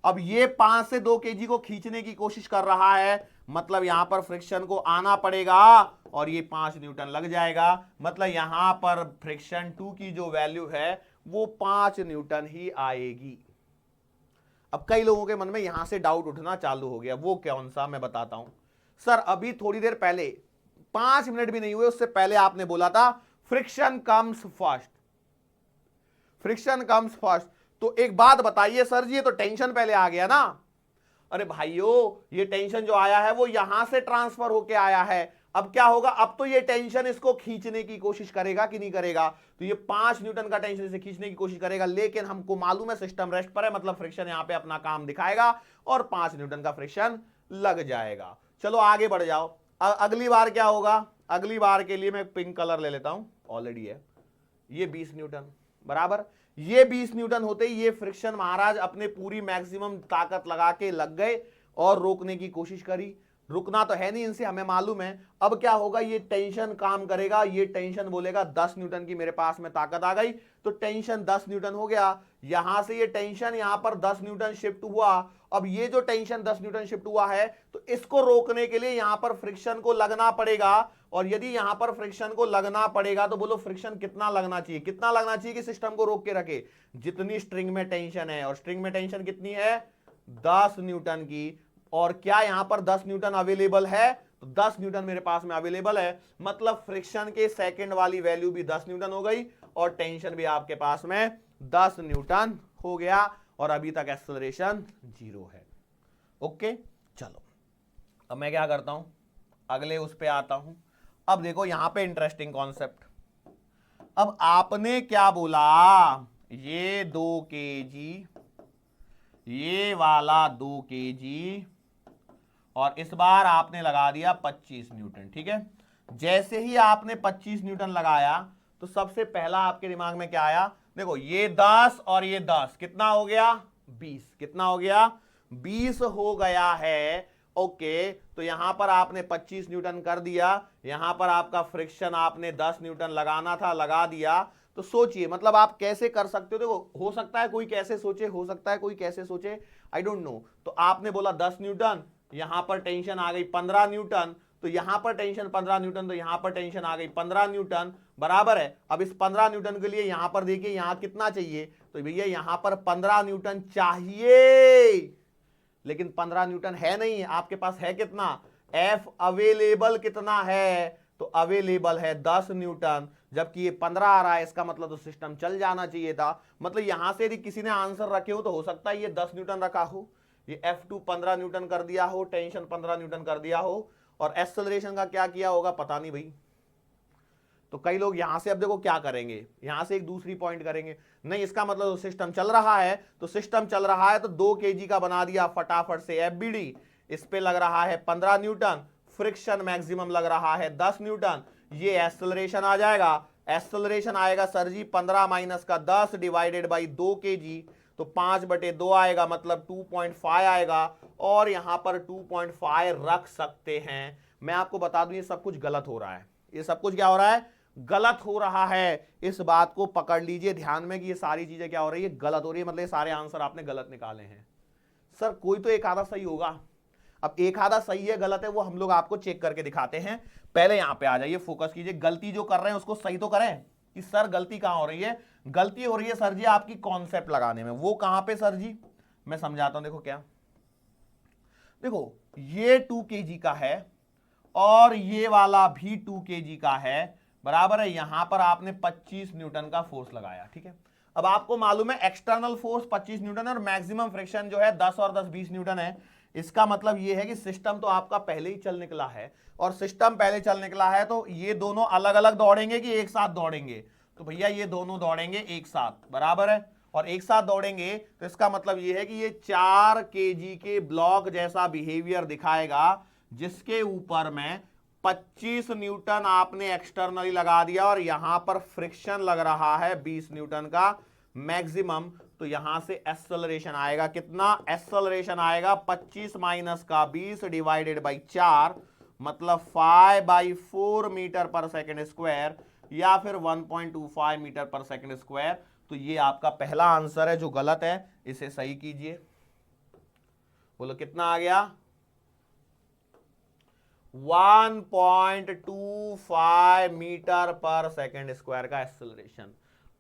अब ये 5 से 2 kg को खींचने की कोशिश कर रहा है, मतलब यहां पर फ्रिक्शन को आना पड़ेगा और ये 5 न्यूटन लग जाएगा, मतलब यहां पर फ्रिक्शन 2 की जो वैल्यू है वो 5 न्यूटन ही आएगी। अब कई लोगों के मन में यहां से डाउट उठना चालू हो गया, वो कौन सा, मैं बताता हूं। सर अभी थोड़ी देर पहले 5 मिनट भी नहीं हुए उससे पहले आपने बोला था friction comes first, friction comes first. तो एक बात बताइए सर जी ये तो टेंशन पहले आ गया ना। अरे भाइयों ये टेंशन जो आया है वो यहां से ट्रांसफर होके आया है, अब क्या होगा, अब तो ये टेंशन इसको खींचने की कोशिश करेगा कि नहीं करेगा, तो ये 5 न्यूटन का टेंशन इसे खींचने की कोशिश करेगा, लेकिन हमको मालूम है सिस्टम रेस्ट पर है, मतलब फ्रिक्शन यहां पे अपना काम दिखाएगा और 5 न्यूटन का फ्रिक्शन लग जाएगा। चलो आगे बढ़ जाओ। अगली बार क्या होगा, अगली बार के लिए मैं पिंक कलर ले लेता हूं, ऑलरेडी है, ये 20 न्यूटन, बराबर। ये 20 न्यूटन होते ही ये फ्रिक्शन, महाराज, अपने पूरी मैक्सिमम ताकत लगा के लग गए और रोकने की कोशिश करी। तो रुकना तो है नहीं इनसे, हमें मालूम है। अब क्या होगा, ये टेंशन काम करेगा, ये टेंशन बोलेगा 10 न्यूटन की मेरे पास में ताकत आ गई, तो टेंशन 10 न्यूटन हो गया। यहां से ये टेंशन यहां पर 10 न्यूटन शिफ्ट हुआ। अब ये जो टेंशन 10 न्यूटन शिफ्ट हुआ है, तो इसको रोकने के लिए यहां पर फ्रिक्शन को लगना पड़ेगा। और यदि यहां पर फ्रिक्शन को लगना पड़ेगा तो बोलो फ्रिक्शन कितना लगना चाहिए, कितना लगना चाहिए कि सिस्टम को रोक के रखे, जितनी स्ट्रिंग में टेंशन है। और स्ट्रिंग में टेंशन कितनी है, 10 न्यूटन की। और क्या यहां पर 10 न्यूटन अवेलेबल है, तो 10 न्यूटन मेरे पास में अवेलेबल है, मतलब फ्रिक्शन के सेकंड वाली वैल्यू भी 10 न्यूटन हो गई और टेंशन भी आपके पास में 10 न्यूटन हो गया। और अभी तक एक्सेलरेशन 0 है। ओके, चलो अब मैं क्या करता हूं, अगले उस पे आता हूं। अब देखो यहां पे इंटरेस्टिंग कॉन्सेप्ट। अब आपने क्या बोला, ये 2 kg, ये वाला 2 kg, और इस बार आपने लगा दिया 25 न्यूटन। ठीक है, जैसे ही आपने 25 न्यूटन लगाया तो सबसे पहला आपके दिमाग में क्या आया, देखो ये 10 और ये 10 कितना हो गया, 20। कितना हो गया, 20 हो गया है। ओके, तो यहां पर आपने 25 न्यूटन कर दिया, यहां पर आपका फ्रिक्शन आपने 10 न्यूटन लगाना था, लगा दिया। तो सोचिए, मतलब आप कैसे कर सकते हो, देखो हो सकता है कोई कैसे सोचे, हो सकता है कोई कैसे सोचे, आई डोंट नो। तो आपने बोला 10 न्यूटन, यहां पर टेंशन आ गई 15 न्यूटन, तो यहां पर टेंशन 15 न्यूटन, तो यहां पर टेंशन आ गई 15 न्यूटन, बराबर है। अब इस 15 न्यूटन के लिए यहां पर देखिए यहां कितना चाहिए, तो भैया यहां पर 15 न्यूटन चाहिए, लेकिन 15 न्यूटन है नहीं, आपके पास है कितना, एफ अवेलेबल कितना है, तो अवेलेबल है 10 न्यूटन, जबकि ये 15 आ रहा है, इसका मतलब तो सिस्टम चल जाना चाहिए था। मतलब यहां से यदि किसी ने आंसर रखे हो तो हो सकता है ये 10 न्यूटन रखा हो, ये F2 15 न्यूटन कर दिया हो, टेंशन 15 न्यूटन कर दिया हो, और एक्सेलरेशन का क्या किया होगा पता नहीं भाई। तो कई लोग यहां से अब देखो क्या करेंगे, यहां से एक दूसरी पॉइंट करेंगे, नहीं इसका मतलब सिस्टम चल रहा है, तो सिस्टम चल रहा है तो 2 kg का बना दिया फटाफट से FBD, इस पे लग रहा है 15 न्यूटन, फ्रिक्शन मैक्सिमम लग रहा है 10 न्यूटन, ये एक्सेलरेशन आ जाएगा। एक्सेलरेशन आएगा सर जी 15 माइनस का 10 डिवाइडेड बाई 2 kg, तो 5/2 आएगा, मतलब 2.5 आएगा, और यहां पर 2.5 रख सकते हैं। मैं आपको बता दूं ये सब कुछ गलत हो रहा है, ये सब कुछ क्या हो रहा है, गलत हो रहा है। इस बात को पकड़ लीजिए ध्यान में कि ये सारी चीजें क्या हो रही है, गलत हो रही है, मतलब ये सारे आंसर आपने गलत निकाले हैं। सर कोई तो एक आधा सही होगा, अब एक आधा सही है गलत है वो हम लोग आपको चेक करके दिखाते हैं। पहले यहां पे आ जाइए, फोकस कीजिए, गलती जो कर रहे हैं उसको सही तो करें कि सर गलती कहां हो रही है। गलती हो रही है सर जी आपकी कॉन्सेप्ट लगाने में, वो कहां पे सर जी, मैं समझाता हूं। देखो क्या, देखो ये 2 kg का है और ये वाला भी 2 kg का है, बराबर है। यहां पर आपने 25 न्यूटन का फोर्स लगाया, ठीक है। अब आपको मालूम है एक्सटर्नल फोर्स 25 न्यूटन है और मैक्सिमम फ्रिक्शन जो है 10 और 10 20 न्यूटन है। इसका मतलब यह है कि सिस्टम तो आपका पहले ही चल निकला है, और सिस्टम पहले चल निकला है तो ये दोनों अलग अलग दौड़ेंगे कि एक साथ दौड़ेंगे, तो भैया ये दोनों दौड़ेंगे एक साथ, बराबर है। और एक साथ दौड़ेंगे तो इसका मतलब यह है कि ये 4 kg के ब्लॉक जैसा बिहेवियर दिखाएगा, जिसके ऊपर में 25 न्यूटन आपने एक्सटर्नली लगा दिया और यहां पर फ्रिक्शन लग रहा है 20 न्यूटन का मैक्सिमम। तो यहां से एक्सेलरेशन आएगा कितना, एक्सेलरेशन आएगा 25 माइनस का 20 डिवाइडेड बाई 4, मतलब 5/4 मीटर पर सेकेंड स्क्वायर, या फिर 1.25 मीटर पर सेकेंड स्क्वायर। तो ये आपका पहला आंसर है जो गलत है, इसे सही कीजिए। बोलो कितना आ गया, 1.25 मीटर पर सेकेंड स्क्वायर का एक्सेलरेशन।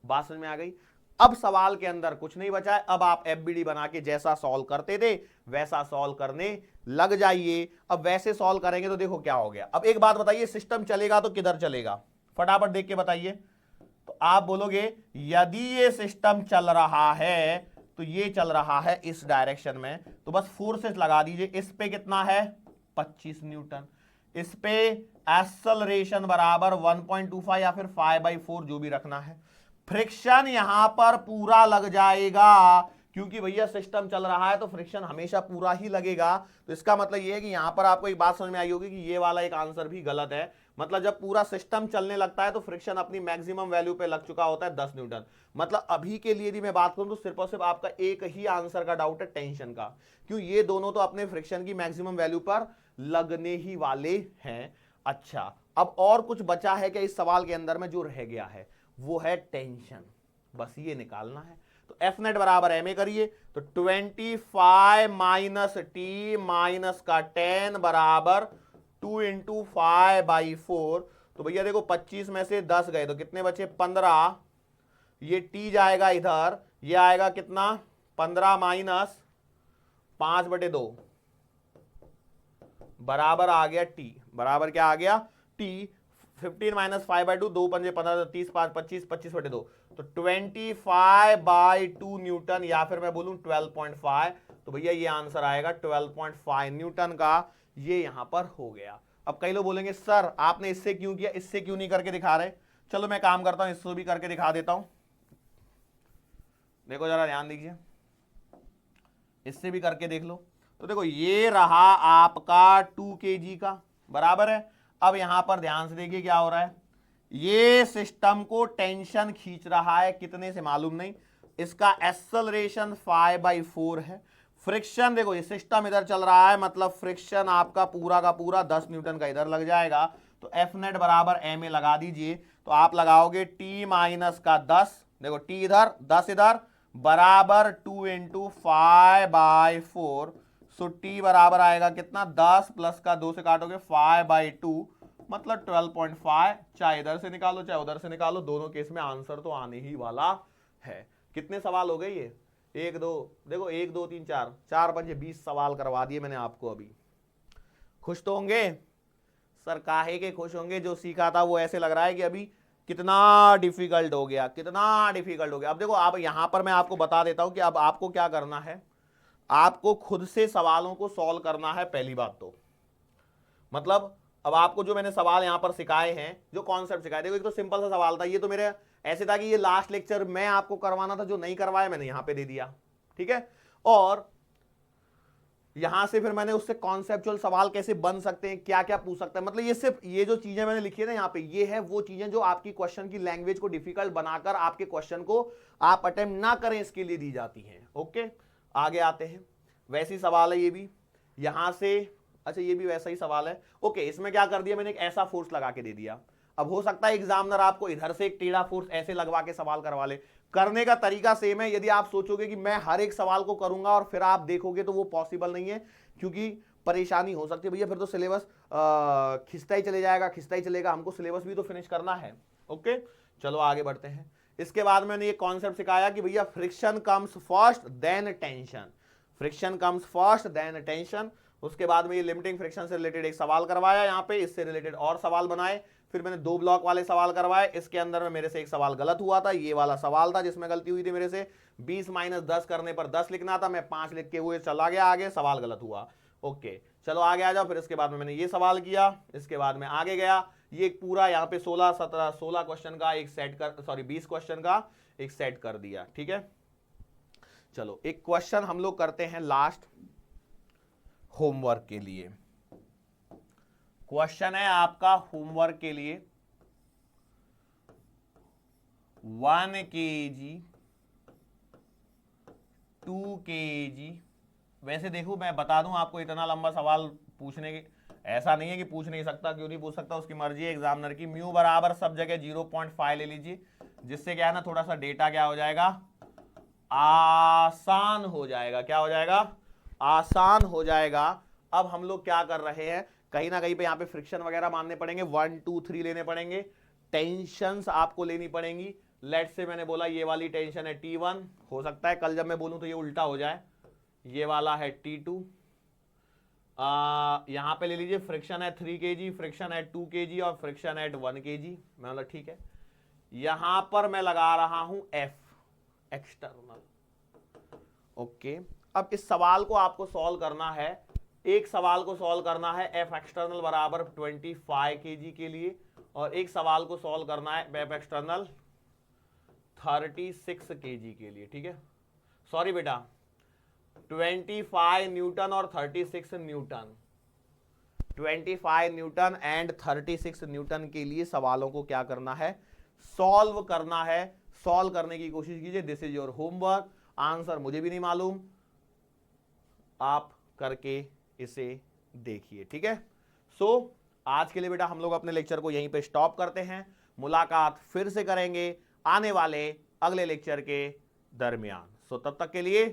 बात समझ में आ गई। अब सवाल के अंदर कुछ नहीं बचा है, अब आप एफबीडी बना के जैसा सॉल्व करते थे वैसा सॉल्व करने लग जाइए। अब वैसे सॉल्व करेंगे तो देखो क्या हो गया। अब एक बात बताइए, सिस्टम चलेगा तो किधर चलेगा, फटाफट देख के बताइए। तो आप बोलोगे यदि ये सिस्टम चल रहा है तो ये चल रहा है इस डायरेक्शन में, तो बस फोर्सेस लगा दीजिए। इस पे कितना है 25 न्यूटन, इस पे एक्सेलरेशन बराबर 1.25 या फिर 5/4 जो भी रखना है। फ्रिक्शन यहां पर पूरा लग जाएगा, क्योंकि भैया सिस्टम चल रहा है तो फ्रिक्शन हमेशा पूरा ही लगेगा। तो इसका मतलब यह है कि यहां पर आपको एक बात समझ में आई होगी कि ये वाला एक आंसर भी गलत है, मतलब जब पूरा सिस्टम चलने लगता है तो फ्रिक्शन अपनी मैक्सिमम वैल्यू पे लग चुका होता है 10 न्यूटन। मतलब अभी के लिए यदि मैं बात करूं तो सिर्फ और सिर्फ आपका एक ही आंसर का डाउट है टेंशन का, क्यों ये दोनों तो अपने फ्रिक्शन की मैक्सिमम वैल्यू पर लगने ही वाले हैं। अच्छा, अब और कुछ बचा है क्या इस सवाल के अंदर में? जो रह गया है वो है टेंशन, बस ये निकालना है। तो एफ नेट बराबर एम ए करिए, तो 25 माइनस टी माइनस का 10 बराबर 2 इंटू 5/4। तो भैया देखो 25 में से 10 गए तो कितने बचे? 15। ये टी जाएगा इधर, ये आएगा कितना? 15 माइनस 5/2 बराबर आ गया टी। बराबर क्या आ गया? टी। 15 माइनस 5/2, 2 पंजे 15, 30, 5 25, 25/2, तो 25/2 न्यूटन, या फिर मैं बोलूं 12.5। तो भैया ये आंसर आएगा 12.5 न्यूटन का, ये यहां पर हो गया। अब कई लोग बोलेंगे सर आपने इससे क्यों किया, इससे क्यों नहीं करके दिखा रहे? चलो मैं काम करता हूं, इससे भी करके दिखा देता हूं। देखो जरा ध्यान दीजिए, इससे भी करके देख लो। तो देखो ये रहा आपका 2 kg का, बराबर है। अब यहां पर ध्यान से देखिए क्या हो रहा है, ये सिस्टम को टेंशन खींच रहा है, कितने से मालूम नहीं, इसका एक्सेलरेशन 5/4 है। फ्रिक्शन देखो ये सिस्टम इधर चल रहा है, मतलब फ्रिक्शन आपका पूरा का पूरा 10 न्यूटन का इधर लग जाएगा। तो एफ नेट बराबर एम ए लगा दीजिए, तो आप लगाओगे टी माइनस का 10, देखो टी इधर 10 इधर, बराबर 2 इंटू 5/4। सो टी बराबर आएगा कितना? 10 प्लस का 2 से काटोगे 5/2, मतलब 12.5। चाहे इधर से निकालो चाहे उधर से निकालो, दोनों केस में आंसर तो आने ही वाला है। कितने सवाल हो गए ये? 1 2, देखो 1 2 3 4, 4 5 20 सवाल करवा दिए मैंने आपको। अभी खुश तो होंगे सर? काहे के खुश होंगे? जो सीखा था वो ऐसे लग रहा है कि अभी कितना डिफिकल्ट हो गया, कितना डिफिकल्ट हो गया। अब देखो आप यहां पर मैं आपको बता देता हूं कि अब आपको क्या करना है, आपको खुद से सवालों को सॉल्व करना है। पहली बात तो मतलब अब आपको जो मैंने सवाल यहां पर सिखाए हैं, जो कॉन्सेप्ट सिखाए, देखो एक तो सिंपल सा सवाल था, ये तो मेरे ऐसे था कि ये लास्ट लेक्चर मैं आपको करवाना था, जो नहीं करवाया मैंने यहां पे दे दिया, ठीक है। और यहां से फिर मैंने उससे कॉन्सेप्चुअल सवाल कैसे बन सकते हैं, क्या क्या पूछ सकते हैं, मतलब ये सिर्फ ये जो चीजें मैंने लिखी है ना यहाँ पे, ये है वो चीजें जो आपकी क्वेश्चन की लैंग्वेज को डिफिकल्ट बनाकर आपके क्वेश्चन को आप अटेम्प्ट ना करें इसके लिए दी जाती हैं। ओके, आगे आते हैं। वैसी सवाल है ये भी यहां से, अच्छा ये भी वैसा ही सवाल है। ओके, इसमें क्या कर दिया मैंने, एक ऐसा फोर्स लगा के दे दिया। अब हो सकता है एग्जामिनर आपको इधर से एक टेढ़ा फोर्स ऐसे लगवा के सवाल करवा ले, करने का तरीका सेम है। यदि आप सोचोगे कि मैं हर एक सवाल को करूंगा और फिर आप देखोगे, तो वो पॉसिबल नहीं है, क्योंकि परेशानी हो सकती है भैया, फिर तो सिलेबस खिंचता ही चले जाएगा, खिंचता ही चलेगा, हमको सिलेबस भी तो फिनिश करना है। ओके, चलो आगे बढ़ते हैं। इसके बाद मैंने ये कॉन्सेप्ट सिखाया कि भैया friction comes first then tension, friction comes first then tension. उसके बाद में ये लिमिटिंग फ्रिक्शन से रिलेटेड एक सवाल करवाया यहाँ पे, इससे रिलेटेड और सवाल बनाए, फिर मैंने 2 ब्लॉक वाले सवाल करवाए। इसके अंदर में मेरे से एक सवाल गलत हुआ था, ये वाला सवाल था जिसमें गलती हुई थी मेरे से। 20 माइनस 10 करने पर 10 लिखना था, मैं 5 लिख के हुए चला गया आगे, सवाल गलत हुआ। ओके, चलो आगे आ जाओ। फिर इसके बाद में मैंने ये सवाल किया, इसके बाद में आगे गया, ये पूरा यहाँ पे 16 17 16 क्वेश्चन का एक सेट कर, सॉरी 20 क्वेश्चन का एक सेट कर दिया, ठीक है। चलो एक क्वेश्चन हम लोग करते हैं लास्ट होमवर्क के लिए। क्वेश्चन है आपका होमवर्क के लिए, 1 kg 2 kg। वैसे देखो मैं बता दूं आपको, इतना लंबा सवाल पूछने की ऐसा नहीं है कि पूछ नहीं सकता, क्यों नहीं पूछ सकता, उसकी मर्जी है एग्जामिनर की। म्यू बराबर सब जगह 0.5 ले लीजिए, जिससे क्या है ना, थोड़ा सा डेटा क्या हो जाएगा, आसान हो जाएगा। क्या हो जाएगा? आसान हो जाएगा। अब हम लोग क्या कर रहे हैं, कहीं ना कहीं पे यहाँ पे फ्रिक्शन वगैरह मानने पड़ेंगे, 1 2 3 लेने पड़ेंगे, टेंशंस आपको लेनी पड़ेंगी। लेट से मैंने बोला ये वाली टेंशन है T1, हो सकता है कल जब मैं बोलूं तो ये उल्टा हो जाए, ये वाला है T2। यहां पे ले लीजिए फ्रिक्शन है 3 kg, फ्रिक्शन है 2 kg और फ्रिक्शन है 1 kg। मैं बोला ठीक है, यहां पर मैं लगा रहा हूं F एक्सटर्नल। ओके, अब इस सवाल को आपको सॉल्व करना है, एक सवाल को सॉल्व करना है F एक्सटर्नल बराबर 25 kg के लिए, और एक सवाल को सॉल्व करना है F एक्सटर्नल 36 kg के लिए, ठीक है। सॉरी बेटा, 25 न्यूटन और 36 न्यूटन, 25 न्यूटन एंड 36 न्यूटन के लिए सवालों को क्या करना है, सॉल्व करना है। सॉल्व करने की कोशिश कीजिए। This is your homework. Answer मुझे भी नहीं मालूम, आप करके इसे देखिए, ठीक है। सो आज के लिए बेटा हम लोग अपने लेक्चर को यहीं पे स्टॉप करते हैं। मुलाकात फिर से करेंगे आने वाले अगले लेक्चर के दरमियान। सो तब तक के लिए